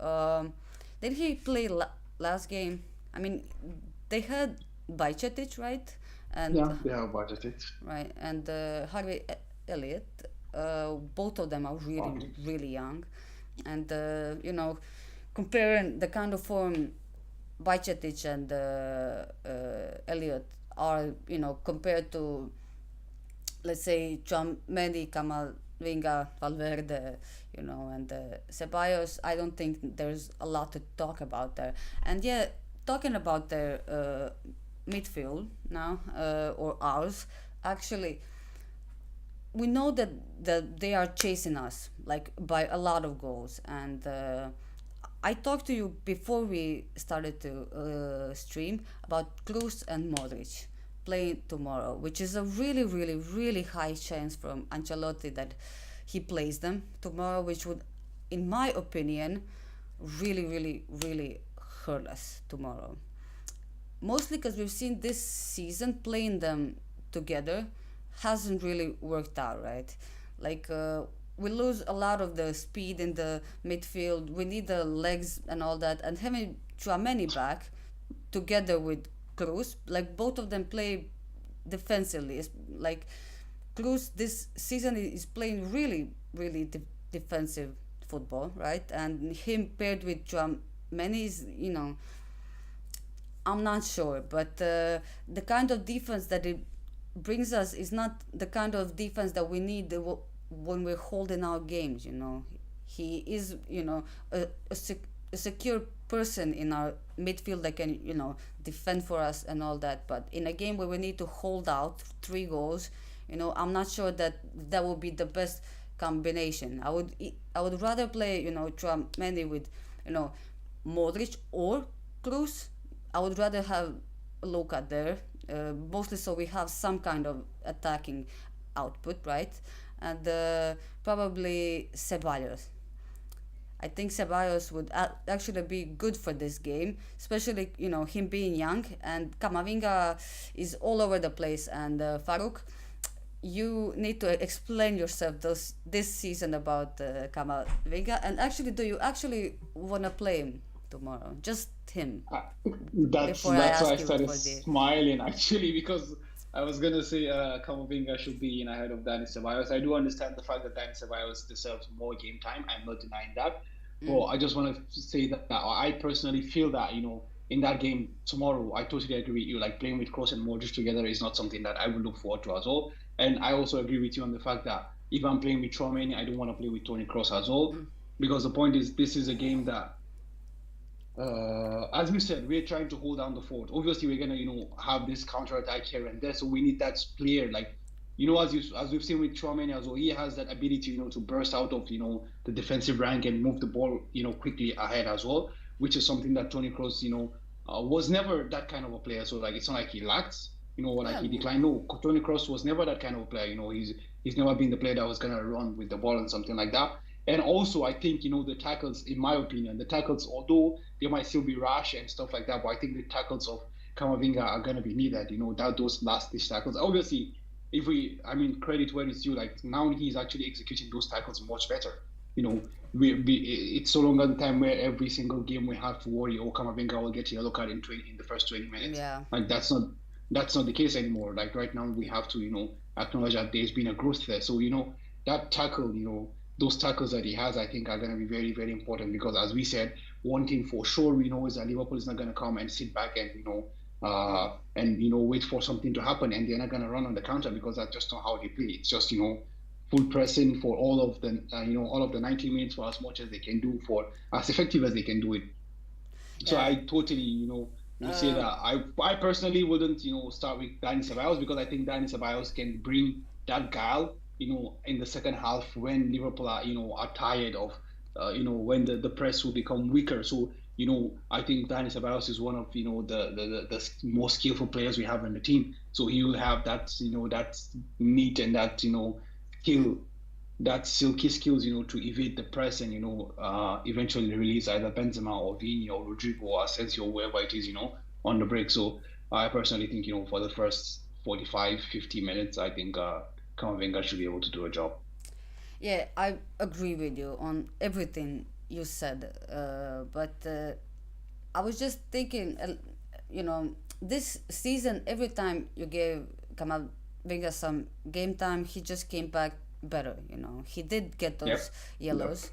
Did he play last game? I mean, they had Bajcetic, right?
Yeah,
And
they have budgeted.
right, and Harvey Elliott. Both of them are really,
Okay.
really young, and comparing the kind of form Bajcetic and Elliott are, compared to, let's say, Mendy, Camavinga, Valverde, and Ceballos. I don't think there's a lot to talk about there. And yeah, talking about their midfield now, or ours, actually, we know that they are chasing us like by a lot of goals. And I talked to you before we started to stream about Cruz and Modric playing tomorrow, which is a really, really, really high chance from Ancelotti that he plays them tomorrow, which would, in my opinion, really, really, really hurt us tomorrow. Mostly because we've seen this season playing them together hasn't really worked out, right? Like, we lose a lot of the speed in the midfield. We need the legs and all that. And having Chouameni back together with Cruz, like both of them play defensively. It's like Cruz this season is playing really, really defensive football, right? And him paired with Chouameni is, I'm not sure, but the kind of defense that it brings us is not the kind of defense that we need when we're holding our games. He is, a secure person in our midfield that can, defend for us and all that. But in a game where we need to hold out 3 goals, I'm not sure that that would be the best combination. I would rather play, Tchouaméni with, you know, Modric or Cruz. I would rather have Luka there, mostly so we have some kind of attacking output, right? And probably Ceballos. I think Ceballos would actually be good for this game, especially him being young, and Camavinga is all over the place. And Farouk, you need to explain yourself this season about Camavinga. And actually, do you actually want to play him tomorrow? Just him.
Uh, That's
Before I
that's why I
ask you
started
for the
smiling actually because I was gonna say Camavinga should be in ahead of Dani Ceballos. I do understand the fact that Dani Ceballos deserves more game time. I'm not denying that. But I just want to say that I personally feel that in that game tomorrow, I totally agree with you. Like playing with Kroos and Modric together is not something that I would look forward to as well. And I also agree with you on the fact that if I'm playing with Tchouaméni, I don't want to play with Toni Kroos as well, because the point is this is a game that as we said, we're trying to hold down the fort. Obviously, we're gonna, have this counter attack here and there. So we need that player, like, as we've seen with Chouameni as well, he has that ability, to burst out of, the defensive rank and move the ball, quickly ahead as well, which is something that Toni Kroos, was never that kind of a player. So like, it's not like he lacked, or like
yeah,
he declined. No, Toni Kroos was never that kind of a player. He's never been the player that was gonna run with the ball and something like that. And also, I think, the tackles, in my opinion, the tackles, although they might still be rash and stuff like that, but I think the tackles of Camavinga are going to be needed, that those last ditch tackles. Obviously, credit where it's due, like now he's actually executing those tackles much better. It's so long at the time where every single game we have to worry, oh, Camavinga will get a yellow card in the first 20 minutes.
yeah,
Like, that's not the case anymore. Like right now, we have to, acknowledge that there's been a growth there. So, that tackle, those tackles that he has, I think, are going to be very, very important because, as we said, one thing for sure we know is that Liverpool is not going to come and sit back and wait for something to happen, and they're not going to run on the counter because that's just not how they play. It's just full pressing for all of the 90 minutes for as much as they can do for as effective as they can do it. So
yeah.
I totally will say that I personally wouldn't start with Dani Ceballos because I think Dani Ceballos can bring that guile in the second half when Liverpool are tired of, when the press will become weaker. So, I think Dani Ceballos is one of, the most skillful players we have in the team. So he will have that, that neat and that, skill, that silky skills, to evade the press and, eventually release either Benzema or Vini or Rodrigo or Asensio, whoever it is, on the break. So I personally think, for the first 45, 50 minutes, I think, Camavinga should be able to do a job.
Yeah, I agree with you on everything you said. But I was just thinking, this season, every time you gave Kamavinga some game time, he just came back better. He did get
Yep.
those
Yep.
yellows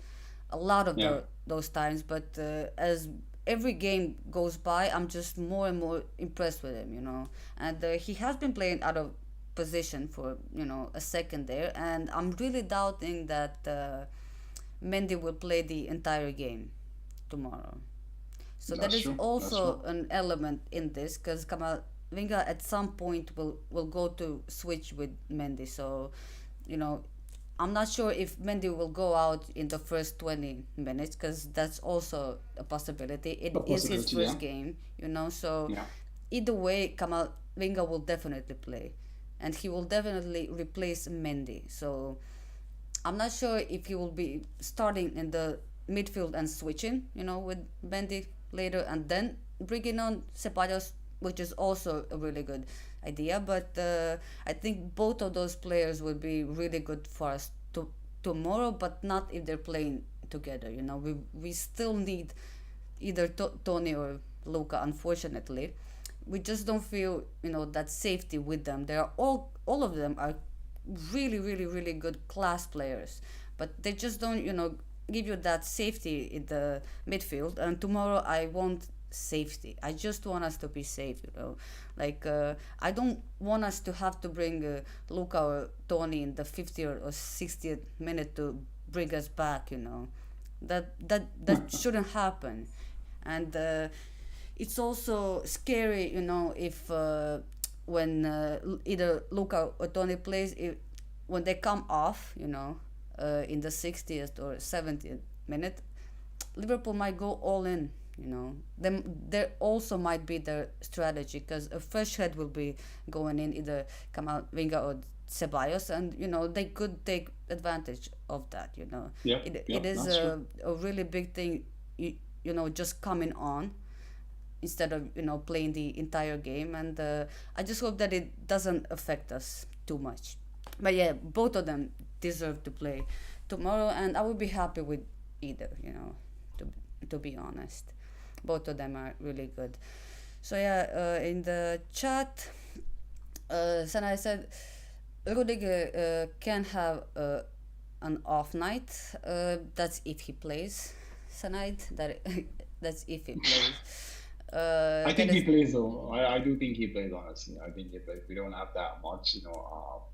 a lot of
Yeah.
those times, but as every game goes by, I'm just more and more impressed with him. And he has been playing out of position for a second there, and I'm really doubting that Mendy will play the entire game tomorrow. So that
That's
is
true. That's
also
true.
an element in this because Kamavinga at some point will go to switch with Mendy. So, you know, I'm not sure if Mendy will go out in the first 20 minutes because that's also a possibility. It
A
is his
possibility, yeah.
first game. So
Yeah.
either way, Kamavinga will definitely play, and he will definitely replace Mendy. So I'm not sure if he will be starting in the midfield and switching, with Mendy later and then bringing on Ceballos, which is also a really good idea. But I think both of those players would be really good for us tomorrow, but not if they're playing together. We still need either Tony or Luca. Unfortunately, we just don't feel that safety with them. They are all of them are really really really good class players, but they just don't give you that safety in the midfield. And tomorrow I want safety. I just want us to be safe. Like I don't want us to have to bring Luca or Tony in the 50th or 60th minute to bring us back. That shouldn't happen. And it's also scary, if when either Luca or Tony plays, when they come off, in the 60th or 70th minute, Liverpool might go all in. Then there also might be their strategy, because a fresh head will be going in, either Kamavinga or Ceballos, and they could take advantage of that.
Yeah, yeah,
It is
that's true.
a really big thing. Just coming on instead of playing the entire game, and I just hope that it doesn't affect us too much. But yeah, both of them deserve to play tomorrow, and I would be happy with either. To be honest, both of them are really good. So yeah, in the chat, Sana said Rudiger can have an off night. That's if he plays tonight. That's if he plays.
I
That
think he
is.
plays though. I do think he plays, honestly. I think he plays. We don't have that much,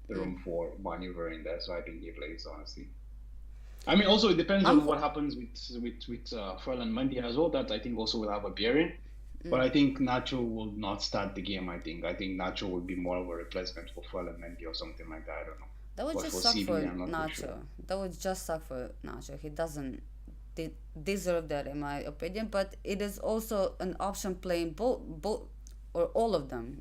Mm,
room for maneuvering there, so I think he plays, honestly. I mean, also it depends
I'm.
on what happens with Ferland Mendy as well. That I think also will have a bearing. But I think Nacho will not start the game. I think Nacho will be more of a replacement for Ferland Mendy or something like that. I don't know.
That would
But
just
for
suck
CB,
for
I'm not too sure.
Nacho. That would just suck for Nacho. He doesn't deserve that, in my opinion. But it is also an option playing both or all of them.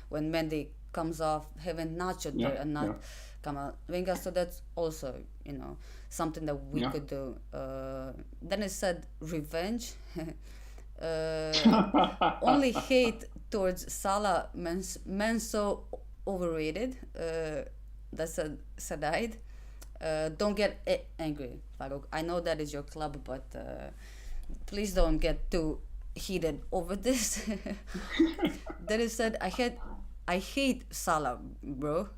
When Mendy comes off, having Nacho
Yeah,
there and
yeah,
not Kamavinga. So that's also something that we
yeah.
could do. Dennis said revenge. Only hate towards Salah, man so overrated. That's a Sadaid. Don't get angry, Farouk. I know that is your club, but please don't get too heated over this. That is said, I hate Salah, bro.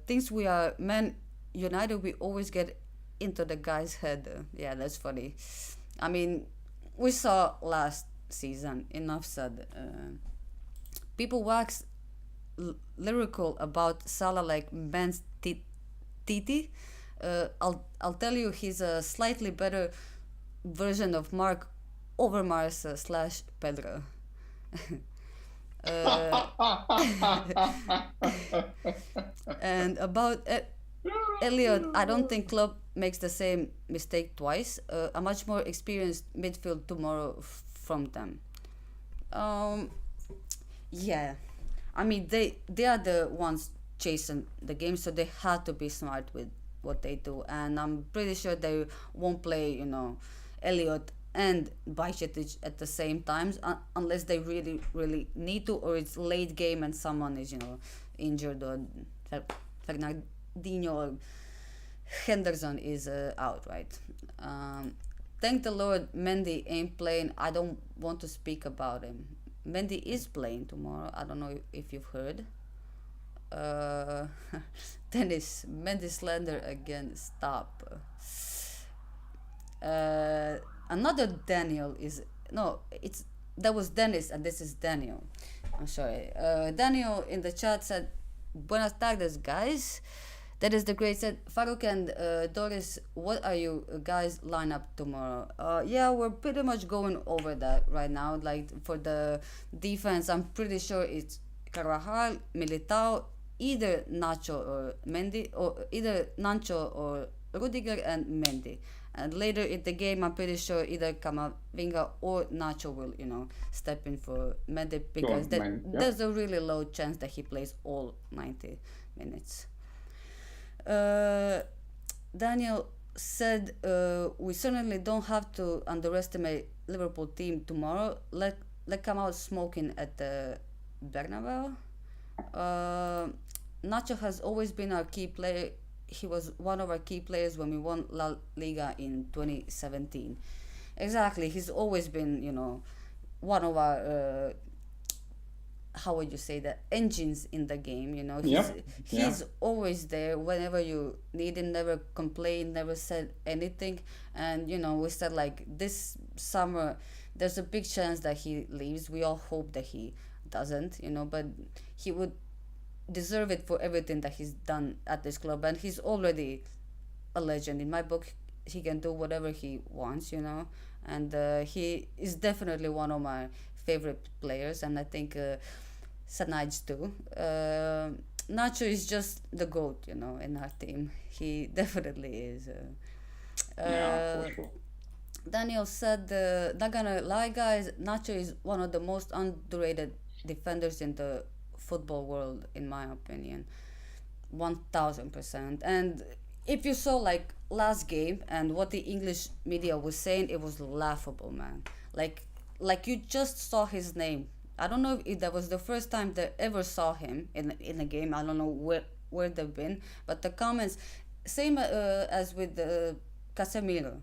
Things we are Man United, we always get into the guy's head. Yeah, that's funny. I mean, we saw last season. Enough said. People wax lyrical about Salah like man's titi. I'll tell you, he's a slightly better version of Mark Overmars slash Pedro. uh, and about Elliot, I don't think Klopp makes the same mistake twice. A much more experienced midfield tomorrow from them. Um, yeah, I mean they are the ones chasing the game, so they had to be smart with what they do, and I'm pretty sure they won't play Elliot and Bajcetic at the same times, unless they really really need to, or it's late game and someone is injured, or Fernandinho or Henderson is out, right? Thank the Lord Mendy ain't playing. I don't want to speak about him. Mendy is playing tomorrow. I don't know if you've heard. Uh, Dennis, Mendy slander again. Stop. Another Daniel is no. It's That was Dennis and this is Daniel. I'm sorry. Daniel in the chat said, "Buenas tardes, guys." That is the great said. Farouk and Doris, what are you guys line up tomorrow? Yeah, we're pretty much going over that right now. Like for the defense, I'm pretty sure it's Carvajal, Militao, either Nacho or Mendy, or either Nacho or Rudiger and Mendy. And later in the game, I'm pretty sure either Kamavinga or Nacho will, step in for Mendy
Sure,
because
man. Yeah.
there's a really low chance that he plays all 90 minutes. Uh, Daniel said, "We certainly don't have to underestimate Liverpool team tomorrow. Let come out smoking at the Bernabeu." Uh, Nacho has always been our key player. He was one of our key players when we won La Liga in 2017. Exactly, he's always been, one of our how would you say that, engines in the game.
Yeah. Yeah.
He's always there whenever you need him, never complained, never said anything. And we said like this summer there's a big chance that he leaves. We all hope that he doesn't, but he would deserve it for everything that he's done at this club, and he's already a legend in my book. He can do whatever he wants, and he is definitely one of my favorite players, and I think Sanaj too. Nacho is just the goat, in our team. He definitely is.
Yeah, for
Uh,
sure.
Daniel said, "Not gonna lie, guys. Nacho is one of the most underrated defenders in the football world, in my opinion. 1000%. And if you saw like last game and what the English media was saying, it was laughable, man. Like you just saw his name. I don't know if that was the first time they ever saw him in a game. I don't know where they've been, but the comments, same as with Casemiro,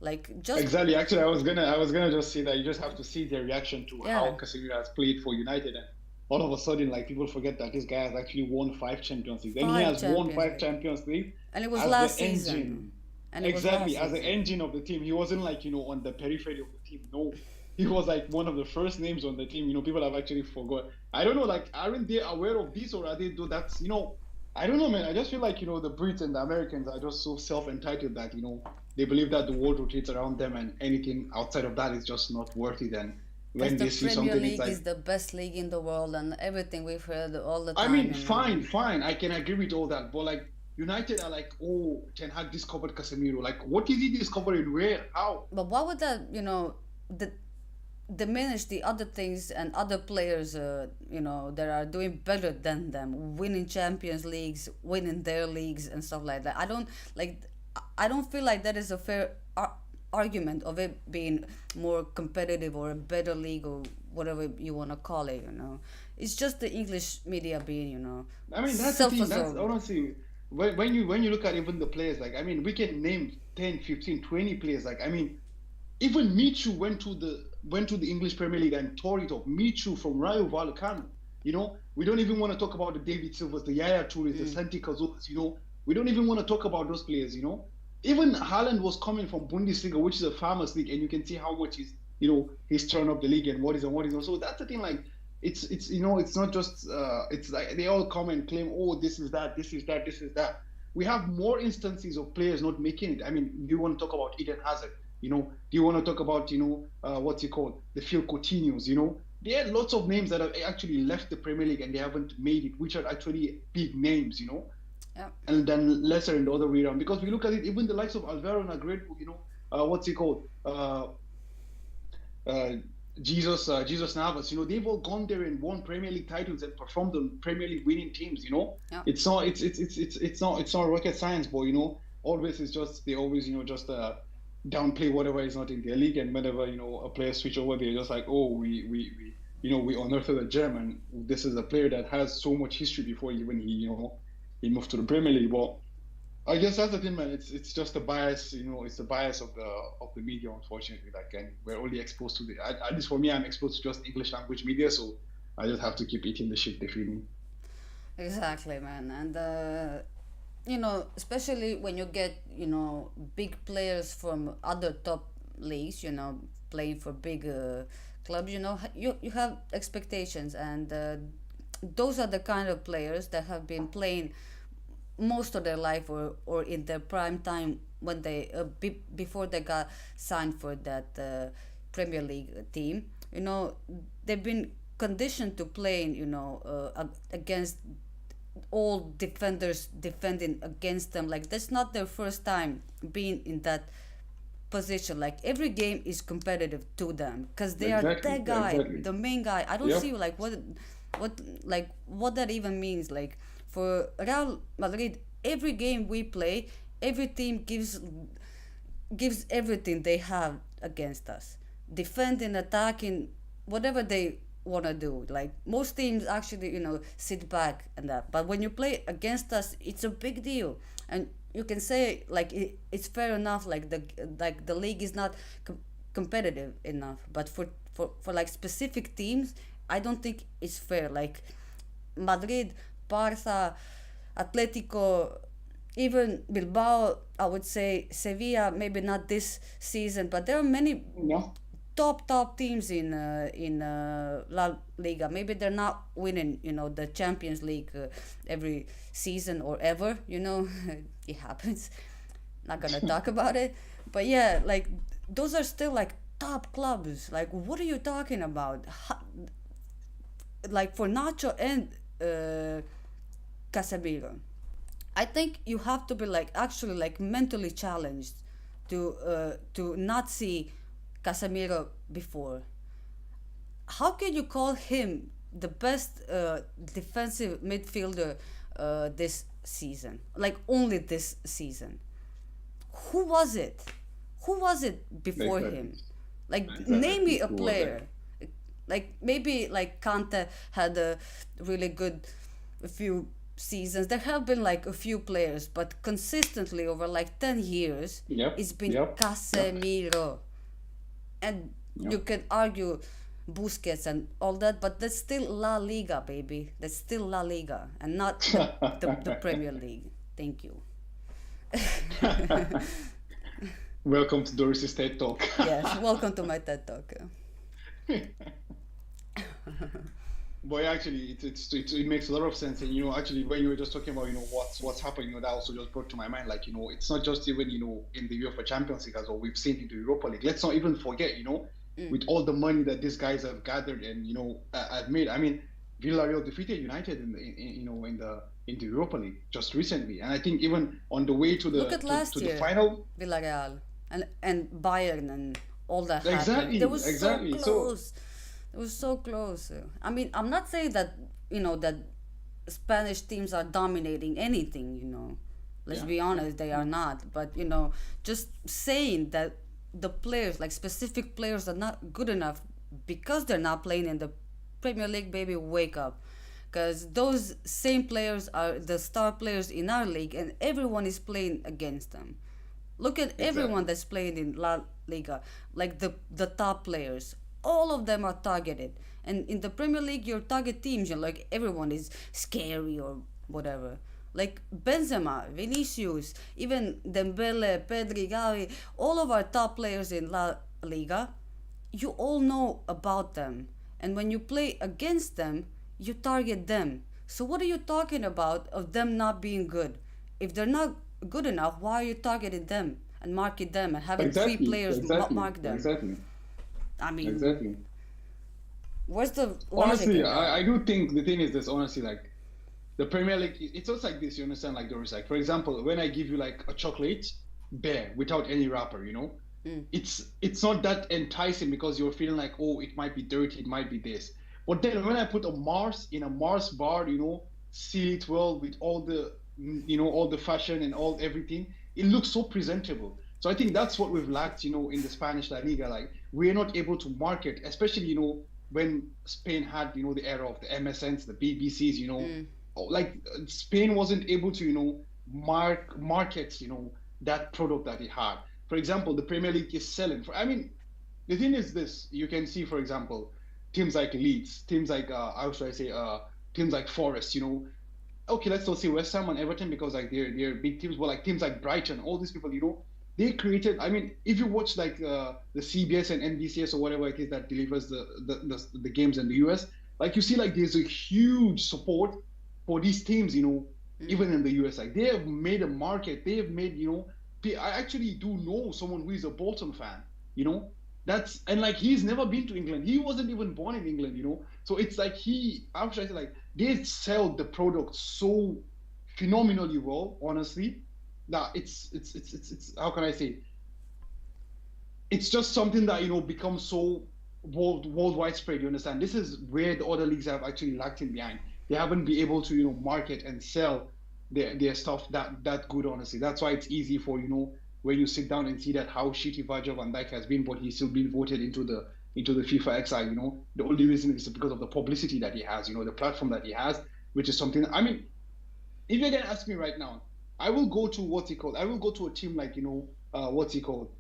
like just
Exactly. Actually, I was gonna just say that you just have to see their reaction to
yeah,
how Casemiro has played for United, and all of a sudden, like people forget that this guy has actually won 5 Champions League. Then he
five
has won
Champions
five
League,
Champions League
and it was
as the
last season,
engine.
and it was
Exactly,
last
as the
season.
engine of the team. He wasn't like on the periphery of the team. No, he was like one of the first names on the team. People have actually forgot. I don't know, like aren't they aware of this, or are they do that's I don't know, man. I just feel like the Brits and the Americans are just so self-entitled that they believe that the world rotates around them, and anything outside of that is just not worth it. And
Because
when
the
they see
Premier
something, it's
League
like,
is the best league in the world, and everything we've heard all the
I
time,
mean, fine, I can agree with all that, but like United are like, oh, Ten Hag discovered Casemiro. Like, what is he discovering? Where? How?
But why would that, the, diminish the other things and other players, that are doing better than them, winning Champions Leagues, winning their leagues and stuff like that? Like, I don't feel like that is a fair argument of it being more competitive or a better league or whatever you want to call it. It's just the English media being,
I mean, that's the thing. That's
self-absorbed.
honestly when you look at even the players. Like, I mean, we can name 10, 15, 20 players. Like, I mean, even Michu went to the English Premier League and tore it up. Michu from Rayo Vallecano. We don't even want to talk about the David Silvas, the Yaya Toures, the Santi Cazorlas. We don't even want to talk about those players. Even Haaland was coming from Bundesliga, which is a farmers league, and you can see how much he's turned up the league and what is and what is not. So that's the thing. Like, it's not just it's like they all come and claim, oh, this is that, this is that, this is that. We have more instances of players not making it. I mean, do you want to talk about Eden Hazard? Do you want to talk about what's it called, the Phil Coutinho's? There are lots of names that have actually left the Premier League and they haven't made it, which are actually big names.
Yeah.
And then lesser in the other way around. Because we look at it, even the likes of Alvaro Negredo, what's he called? Uh, Jesus Navas, they've all gone there and won Premier League titles and performed on Premier League winning teams.
Yeah.
It's not rocket science, but always it's just they always just downplay whatever is not in their league, and whenever a player switch over, they're just like, oh, we unearthed a gem, and this is a player that has so much history before even he moved to the Premier League. But I guess that's the thing, man. It's just a bias, it's the bias of the media, unfortunately. Like, and we're only exposed to at least for me, I'm exposed to just English language media, so I just have to keep eating the shit they feed me.
Exactly, man. And especially when you get big players from other top leagues, playing for big clubs, you have expectations, and those are the kind of players that have been playing most of their life, or in their prime time when they before they got signed for that Premier League team. They've been conditioned to playing against all defenders defending against them. Like that's not their first time being in that position. Like every game is competitive to them because they are
Exactly.
that
Yeah,
guy,
exactly.
the main guy. I don't
Yep.
see like what like what that even means. Like for Real Madrid, every game we play, every team gives everything they have against us, defending, attacking, whatever they want to do. Like most teams actually, sit back and that. But when you play against us, it's a big deal, and you can say like it's fair enough. Like the league is not competitive enough, but for like specific teams, I don't think it's fair. Like Madrid, Barça, Atletico, even Bilbao, I would say Sevilla, maybe not this season, but there are many
Yeah.
top teams in La Liga. Maybe they're not winning, the Champions League every season or ever. It happens. Not gonna talk about it, but yeah, like those are still like top clubs. Like, what are you talking about? Like for Nacho and Casemiro. I think you have to be like actually like mentally challenged to not see Casemiro before. How can you call him the best defensive midfielder this season? Like only this season. Who was it? Who was it before
Exactly.
him? Like name
Exactly.
me a
Who was
player.
that?
Like maybe like Kante had a really good a few seasons. There have been like a few players, but consistently over like 10 years,
Yep.
it's been
Yep. Yep.
Casemiro. And you
Yep.
can argue Busquets and all that, but that's still La Liga, baby. That's still La Liga and not the Premier League. Thank you.
Welcome to Doris' State Talk.
Yes, welcome to my TED Talk.
But actually, it makes a lot of sense. And actually, when you were just talking about what's happening, that also just brought to my mind. Like it's not just even in the UEFA Champions League as well. We've seen in the Europa League. Let's not even forget, with all the money that these guys have gathered and have made. I mean, Villarreal defeated United in the Europa League just recently, and I think even on the way to
Look
the
at
to
last
the
year,
final.
Villarreal and Bayern and all that happened.
Exactly,
They were so
exactly. So
close. It was so close. I mean, I'm not saying that that Spanish teams are dominating anything. Let's
yeah,
be
yeah,
honest, they are not. But just saying that the players, like specific players, are not good enough because they're not playing in the Premier League. Baby, wake up, because those same players are the star players in our league, and everyone is playing against them. Look at
exactly.
everyone that's playing in La Liga, like the top players. All of them are targeted, and in the Premier League, your target teams, like everyone is scary or whatever. Like Benzema, Vinicius, even Dembele, Pedri, Gavi, all of our top players in La Liga, you all know about them. And when you play against them, you target them. So what are you talking about of them not being good? If they're not good enough, why are you targeting them and marking them and having three
Exactly,
players
exactly,
mark them?
exactly,
I mean,
exactly.
where's the logic
Honestly,
in that?
I do think the thing is this. Honestly, like the Premier League, it's also like this. You understand? Like there is like, for example, when I give you like a chocolate bear without any wrapper, it's not that enticing because you're feeling like, oh, it might be dirty, it might be this. But then when I put a Mars in a Mars bar, seal it well with all the all the fashion and all everything, it looks so presentable. So I think that's what we've lacked, in the Spanish La Liga. Like we're not able to market, especially when Spain had the era of the MSNs, the BBCs, like Spain wasn't able to market that product that it had. For example, the Premier League is selling. I mean, the thing is this: you can see, for example, teams like Leeds, teams like how should I say, teams like Forest. Okay, let's not say West Ham and Everton because like they're big teams, but like teams like Brighton, all these people, they created. I mean, if you watch like the CBS and NBCS or whatever it is that delivers the games in the US, like you see like there's a huge support for these teams, even in the US. Like they have made a market. They have made, I actually do know someone who is a Bolton fan, you know. And like he's never been to England. He wasn't even born in England. So it's like how should I say, like they sell the product so phenomenally well, honestly, that it's how can I say, it's just something that becomes so worldwide spread. You understand? This is where the other leagues have actually lacked in behind. They haven't been able to market and sell their stuff that good. Honestly, that's why it's easy for when you sit down and see that how shitty Virgil van Dijk has been, but he's still been voted into the FIFA XI. The only reason is because of the publicity that he has. The platform that he has, which is something. I mean, if you're gonna ask me right now, I will go to what's it called? I will go to a team like what's it called?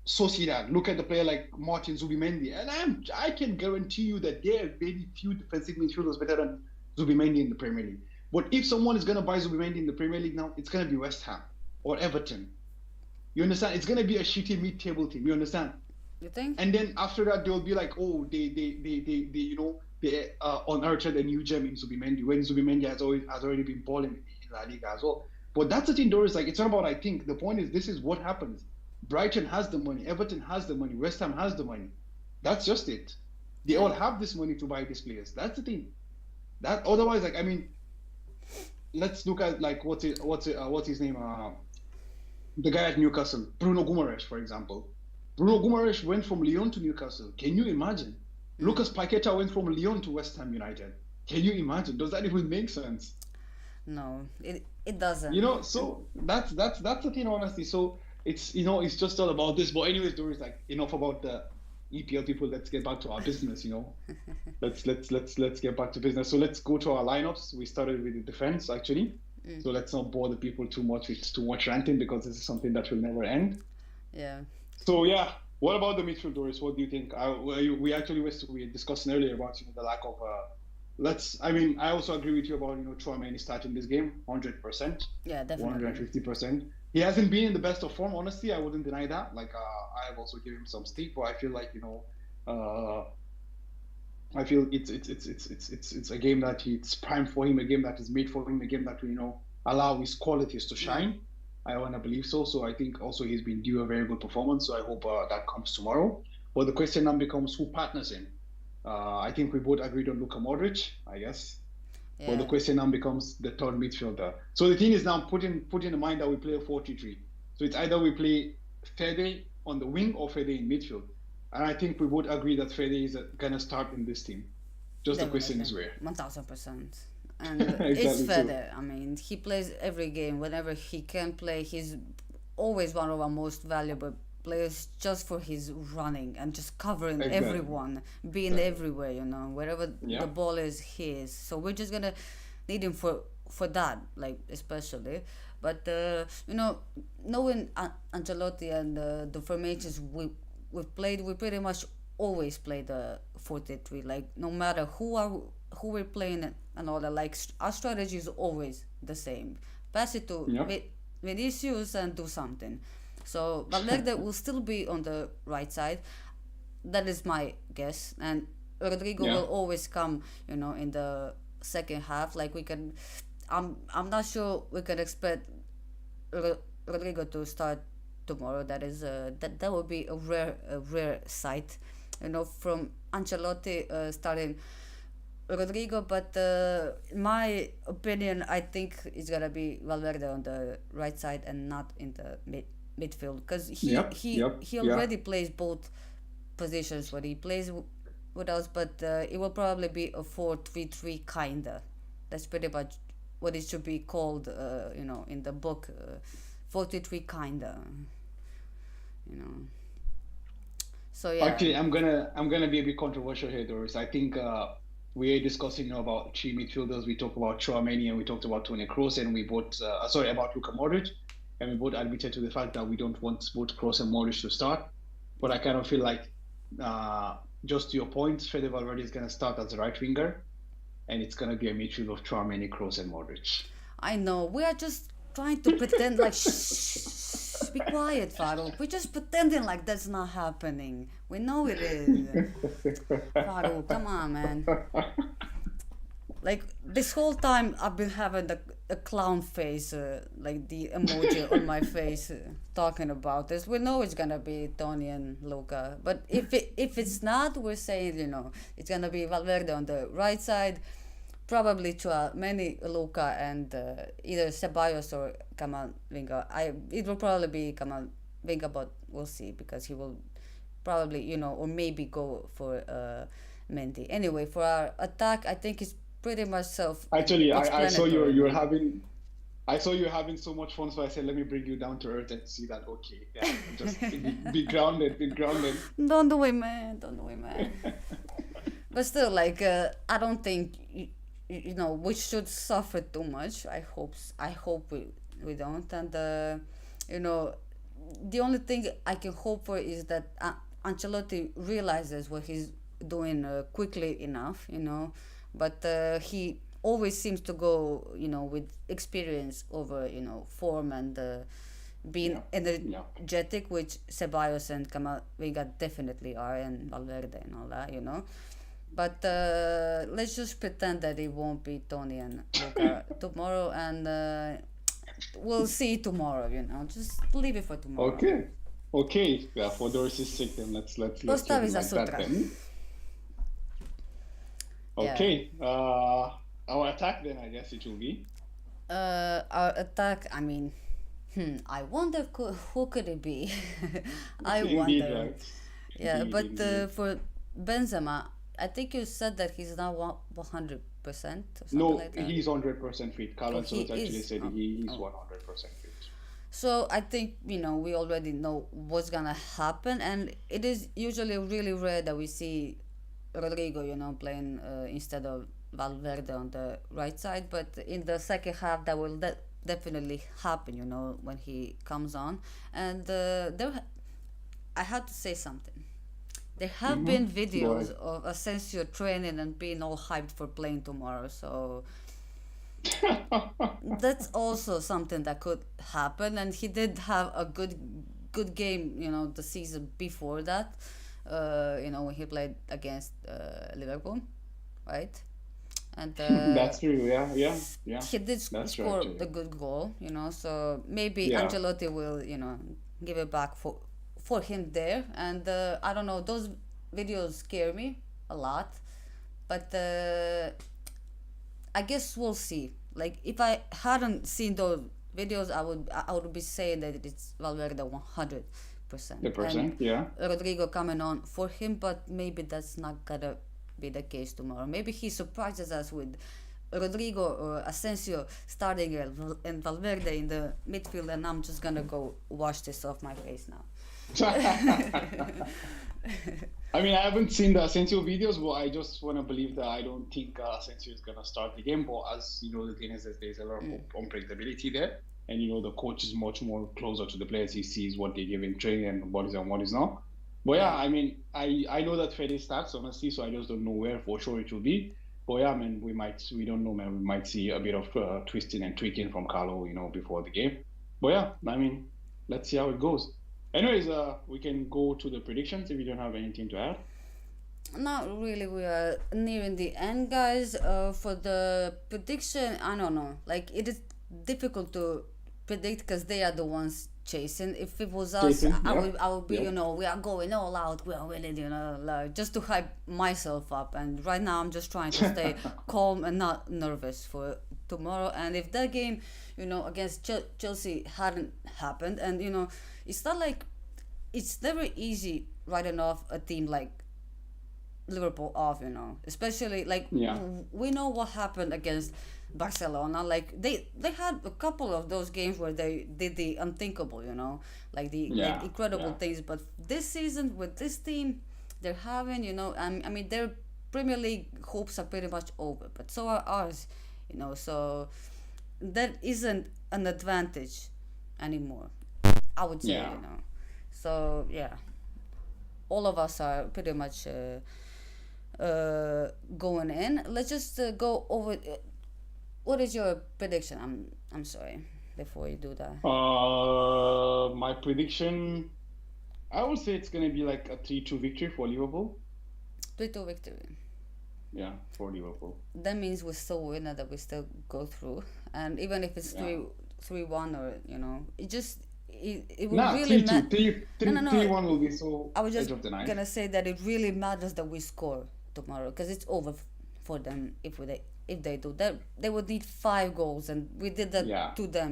Sociedad. Look at the player like Martin Zubimendi, and I can guarantee you that there are very few defensive midfielders better than Zubimendi in the Premier League. But if someone is gonna buy Zubimendi in the Premier League now, it's gonna be West Ham or Everton. You understand? It's gonna be a shitty mid-table team. You understand?
You think?
And then after that, they'll be like, oh, they unearthed a new gem in Zubimendi when Zubimendi has already been balling in La Liga as well. But that's the thing, Doris. Like, it's not about I think. The point is, this is what happens. Brighton has the money, Everton has the money, West Ham has the money. That's just it. They all have this money to buy these players. That's the thing. That otherwise, like, I mean, let's look at like what's his name? The guy at Newcastle, Bruno Guimaraes, for example. Bruno Guimaraes went from Lyon to Newcastle. Can you imagine? Lucas Paqueta went from Lyon to West Ham United. Can you imagine? Does that even make sense?
No, it doesn't.
So that's the thing, honestly. So it's just all about this. But anyways, Doris, like enough about the EPL people. Let's get back to our business. Let's get back to business. So let's go to our lineups. We started with the defense actually. So let's not bore the people too much with too much ranting because this is something that will never end.
Yeah.
So yeah, what about the midfield, Doris? What do you think? We actually were discussing earlier about the lack of. I also agree with you about Tchouaméni starting this game 100%.
Yeah, definitely.
150%. He hasn't been in the best of form, honestly. I wouldn't deny that. Like I have also given him some stick, but I feel like I feel it's a game that it's primed for him, a game that is made for him, a game that will allow his qualities to shine. I want to believe so. So I think also he's been due a very good performance. So I hope that comes tomorrow. But the question now becomes who partners him. I think we both agreed on Luka Modric, I guess. Yeah. But the question now becomes the third midfielder. So the thing is now put in mind that we play a 4-3-3. So it's either we play Fede on the wing or Fede in midfield. And I think we would agree that Fede is going to start in this team. Just the question is where.
1000%. And
exactly
it's Fede. I mean, he plays every game. Whenever he can play, he's always one of our most valuable players just for his running and just covering everyone, being everywhere, wherever the ball is, he is. So we're just going to need him for that, like, especially. But, knowing Ancelotti and the formations we've played, we pretty much always play the 4-3. Like, no matter who we're playing and all that, like, our strategy is always the same. Pass it to Vinicius and do something. So Valverde will still be on the right side. That is my guess. And Rodrigo will always come, in the second half. Like, we can, I'm not sure we can expect Rodrigo to start tomorrow. That is that would be a rare sight, from Ancelotti starting Rodrigo. But in my opinion, I think it's gonna be Valverde on the right side and not in the midfield, because he already plays both positions when he plays with us. But it will probably be a 4-3-3 kinda. That's pretty much what it should be called, in the book. 4-3-3 kinda. So yeah.
Actually, I'm gonna be a bit controversial here, Doris. I think we're discussing about three midfielders. We talked about Tchouaméni and we talked about Toni Kroos, and we both about Luka Modric, and we both admitted to the fact that we don't want both Kroos and Modric to start. But I kind of feel like, just to your point, Fede Valverde is gonna start as a right winger, and it's gonna be a midfield of Tchouaméni, Kroos, and Modric.
I know we are just trying to pretend like. Be quiet, Farouk. We're just pretending like that's not happening. We know it is. Farouk, come on, man. like this whole time I've been having a clown face, like the emoji on my face, talking about this. We know it's gonna be Tony and Luca, but if it's not, we're saying it's gonna be Valverde on the right side, probably many Luca and either Ceballos or Camavinga. It will probably be Camavinga, but we'll see because he will probably or maybe go for Mendy. Anyway, for our attack, I think it's pretty much
Actually, I saw
self-explanatory.
you're having I saw you having so much fun, so I said, let me bring you down to earth and see that. Okay, yeah, just be grounded, be grounded.
Don't do it, man. Don't do it, man. But still, like, I don't think we should suffer too much. I hope we don't. And you know, the only thing I can hope for is that Ancelotti realizes what he's doing quickly enough. But he always seems to go, with experience over, form and being energetic, which Ceballos and Camavinga definitely are, and Valverde and all that. But let's just pretend that it won't be Tony and Luca tomorrow, and we'll see tomorrow. Just leave it for tomorrow.
Okay. Yeah, for Doris's sake, then let's leave it like that then. Okay. Our attack then, I guess it will be.
Our attack. I mean, I wonder who could it be. I
Indeed,
wonder.
right.
Yeah,
Indeed.
but for Benzema, I think you said that he's now 100% or something
No,
like that.
he's 100% fit. Carlo
He
Ancelotti actually
is.
said
Oh,
he's
oh.
100% fit.
So I think we already know what's gonna happen, and it is usually really rare that we see Rodrigo, playing instead of Valverde on the right side. But in the second half, that will definitely happen. When he comes on, and I had to say something. There have been
Go
videos
ahead.
of Asensio training and being all hyped for playing tomorrow. So that's also something that could happen. And he did have a good game, the season before that. When he played against Liverpool, right? And
That's true. Yeah.
he did
That's right,
score
actually.
the good goal. So maybe
Yeah.
Ancelotti will, give it back for him there. And I don't know, those videos scare me a lot, but I guess we'll see. Like, if I hadn't seen those videos, I would be saying that it's Valverde 100%,
The
and
percent, yeah.
Rodrigo coming on for him. But maybe that's not gonna be the case tomorrow. Maybe he surprises us with Rodrigo or Asensio starting and Valverde in the midfield, and I'm just gonna go wash this off my face now.
I mean, I haven't seen the Asensio videos, but I just want to believe that I don't think Asensio is going to start the game. But as you know, the thing is that there's a lot of unpredictability there. And, the coach is much more closer to the players. He sees what they give in training and what is and what is not. But yeah, I mean, I know that Fede starts, honestly, so I just don't know where for sure it will be. But yeah, I mean, we don't know, man. We might see a bit of twisting and tweaking from Carlo, before the game. But yeah, I mean, let's see how it goes. Anyways, we can go to the predictions if you don't have anything to add.
Not really. We are nearing the end, guys. For the prediction, I don't know. Like, it is difficult to predict because they are the ones chasing. If it was us,
Chasing,
I would be,
yeah.
we are going all out. We are really, like, just to hype myself up. And right now, I'm just trying to stay calm and not nervous for tomorrow. And if that game, against Chelsea hadn't happened, and it's not like it's never easy writing off a team like Liverpool off, especially like
Yeah.
we know what happened against Barcelona. Like they had a couple of those games where they did the unthinkable, like the
Yeah.
incredible
Yeah.
things. But this season with this team, they're having, I mean, their Premier League hopes are pretty much over, but so are ours, So that isn't an advantage anymore, I would say,
Yeah.
So yeah, all of us are pretty much going in. Let's just go over. What is your prediction? I'm sorry. Before you do that,
My prediction, I would say it's going to be like a 3-2 victory for Liverpool.
3-2 victory.
Yeah, for Liverpool.
That means we still win and that we still go through. And even if it's
Yeah.
3-1, or it will
Nah,
really
3-2.
matter. No, no, no.
3-1 will be so
I was
edge
just
of the knife.
gonna say that it really matters that we score tomorrow, because it's over for them if they do that. They would need 5 goals, and we did that
Yeah.
to them.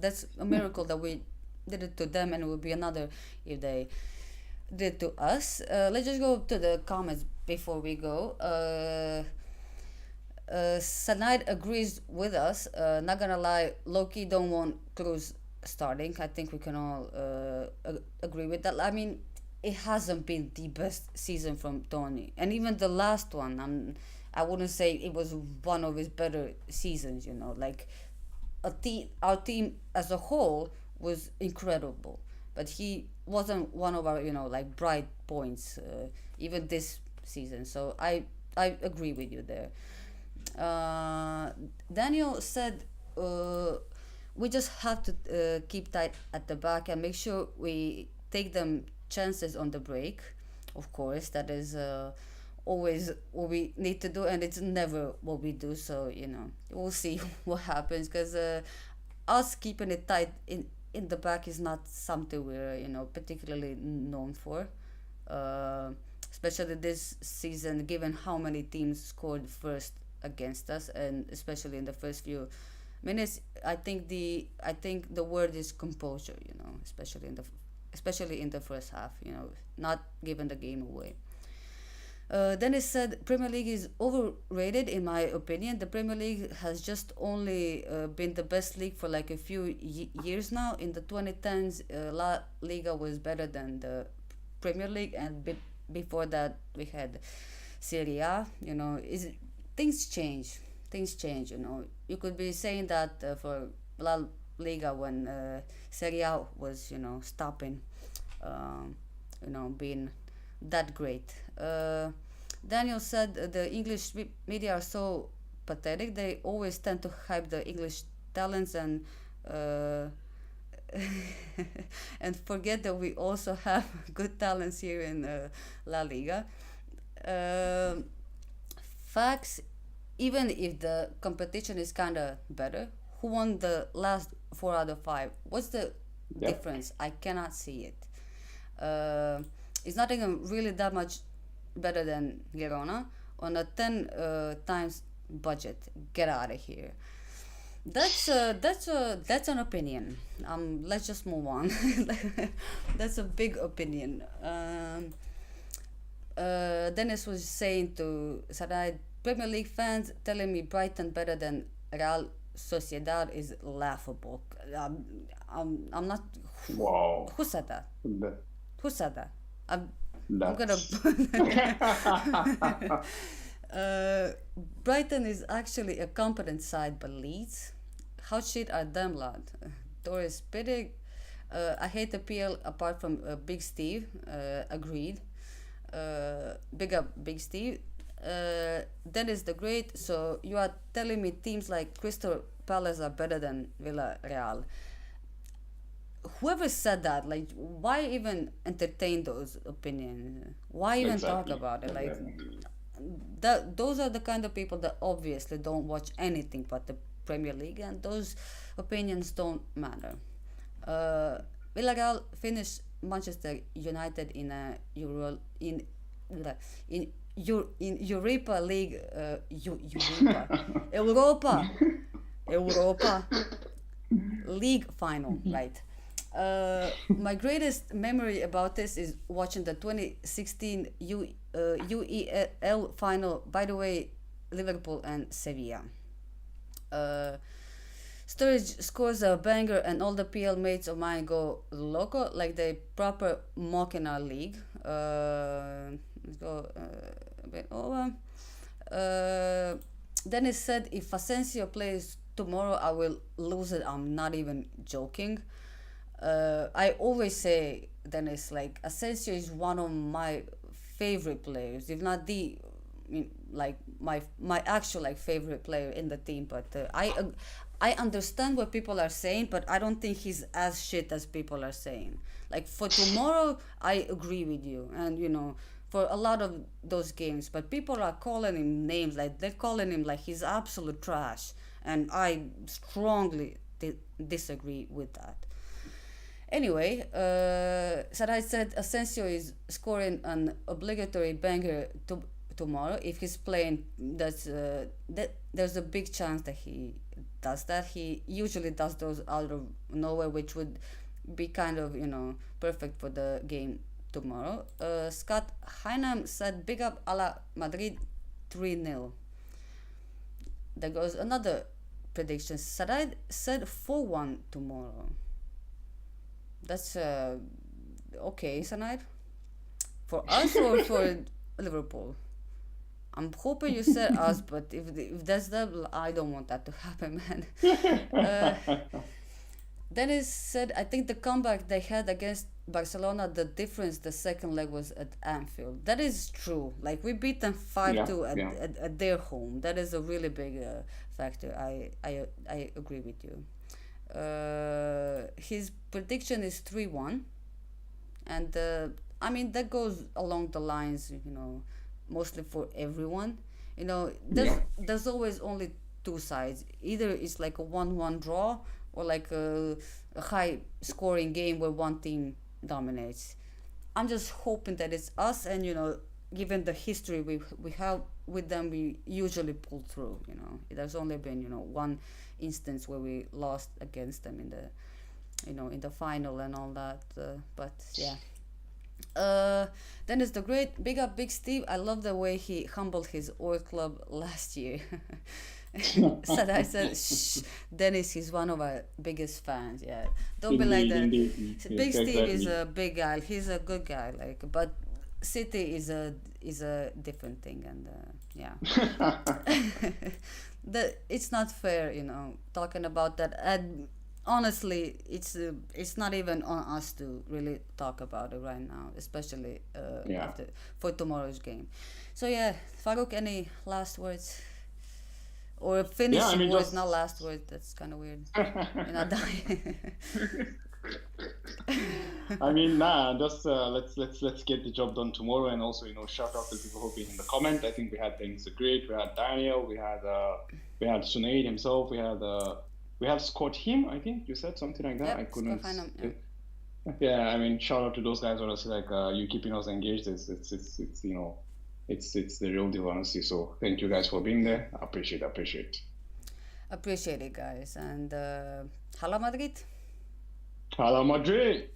That's a miracle that we did it to them, and it would be another if they did to us. Let's just go to the comments before we go. Sanaid agrees with us. Not gonna lie, Loki don't want Cruz starting. I think we can all agree with that. I mean, it hasn't been the best season from Tony, and even the last one, I wouldn't say it was one of his better seasons. Like our team as a whole was incredible, but he wasn't one of our like bright points even this season. So I agree with you there. Daniel said we just have to keep tight at the back and make sure we take them chances on the break. Of course, that is always what we need to do, and it's never what we do. So we'll see what happens, because us keeping it tight in the back is not something we're particularly known for. Uh, Especially this season, given how many teams scored first against us, and especially in the first few minutes. I think the word is composure. Especially in the first half. Not giving the game away. Dennis said Premier League is overrated in my opinion. The Premier League has just only been the best league for like a few years now. In the 2010s, La Liga was better than the Premier League, and before that we had Serie A. Is things change. Things change. You could be saying that for La Liga when Serie A was stopping, being that great. Daniel said the English media are so pathetic. They always tend to hype the English talents and uh, and forget that we also have good talents here in La Liga. Uh, Facts, even if the competition is kind of better, who won the last 4 out of 5? What's the
Yep.
difference? I cannot see it. Uh, it's not even really that much better than Girona on a 10 times budget. Get out of here. That's an opinion. Let's just move on. That's a big opinion. Dennis was saying to Sarai, Premier League fans telling me Brighton better than Real Sociedad is laughable. I'm not.
Wow.
Who said that?
That,
Who said that? I'm gonna.
that's
uh, Brighton is actually a competent side, but Leeds, how shit are them, lad? Doris Pittig, I hate the PL apart from Big Steve. Agreed. Big up, Big Steve. Dennis the Great. So you are telling me teams like Crystal Palace are better than Villarreal? Whoever said that, like, why even entertain those opinions? Why even talk
exactly.
about it? Like,
Exactly.
those are the kind of people that obviously don't watch anything but the Premier League, and those opinions don't matter. Uh, Villarreal finished Manchester United in a Euro in Europa League, Europa Europa League final, right? My greatest memory about this is watching the 2016 UEL final. By the way, Liverpool and Sevilla. Uh, Sturridge scores a banger, and all the PL mates of mine go loco, like they proper mock in our league. Let's go a bit over. Dennis said, if Asensio plays tomorrow, I will lose it. I'm not even joking. I always say, Dennis, like, Asensio is one of my favorite players, if not the, like, my actual like favorite player in the team. But I understand what people are saying, but I don't think he's as shit as people are saying. Like, for tomorrow, I agree with you, and for a lot of those games, but people are calling him names like they're calling him like he's absolute trash, and I strongly disagree with that. Anyway, Sarai said Asensio is scoring an obligatory banger tomorrow. If he's playing, there's a big chance that he does that. He usually does those out of nowhere, which would be kind of, perfect for the game tomorrow. Scott Heinam said, big up a la Madrid 3-0. There goes another prediction. Sarai said 4-1 tomorrow. That's okay, Sanaib. For us or for Liverpool? I'm hoping you said us, but if that's the, I don't want that to happen, man. Dennis said, I think the comeback they had against Barcelona, the difference the second leg was at Anfield. That is true. Like, we beat them 5-2 at their home. That is a really big factor. I agree with you. His prediction is 3-1, and I mean that goes along the lines, mostly for everyone. There's always only two sides. Either it's like a 1-1 draw, or like a high scoring game where one team dominates. I'm just hoping that it's us, and given the history we have with them, we usually pull through. There's only been one instance where we lost against them in the final and all that. But yeah. Then it's the great big up Big Steve. I love the way he humbled his old club last year. I said, shh, Dennis, he's one of our biggest fans. Yeah, don't be like that.
Indeed.
Big
Yes,
Steve is
exactly.
a big guy. He's a good guy. But City is a different thing, and yeah. It's not fair, talking about that. And honestly, it's not even on us to really talk about it right now, especially
Yeah.
after for tomorrow's game. So yeah, Farouk, any last words or
Yeah, I
finishing
mean,
words?
just
Not last words. That's kind of weird. You're not dying.
I mean, nah, just let's get the job done tomorrow, and also shout out to people who've been in the comment. I think we had things great. We had Daniel, we had Sunaid himself, we had Scott Him. I think you said something like that. I
Yep, Scott
couldn't.
Heinum. Yeah.
Yeah, I mean, shout out to those guys. Honestly, like you keeping us engaged. It's the real deal, honestly. So thank you guys for being there. I appreciate.
Appreciate it, guys, and Hala Madrid.
Hala Madrid.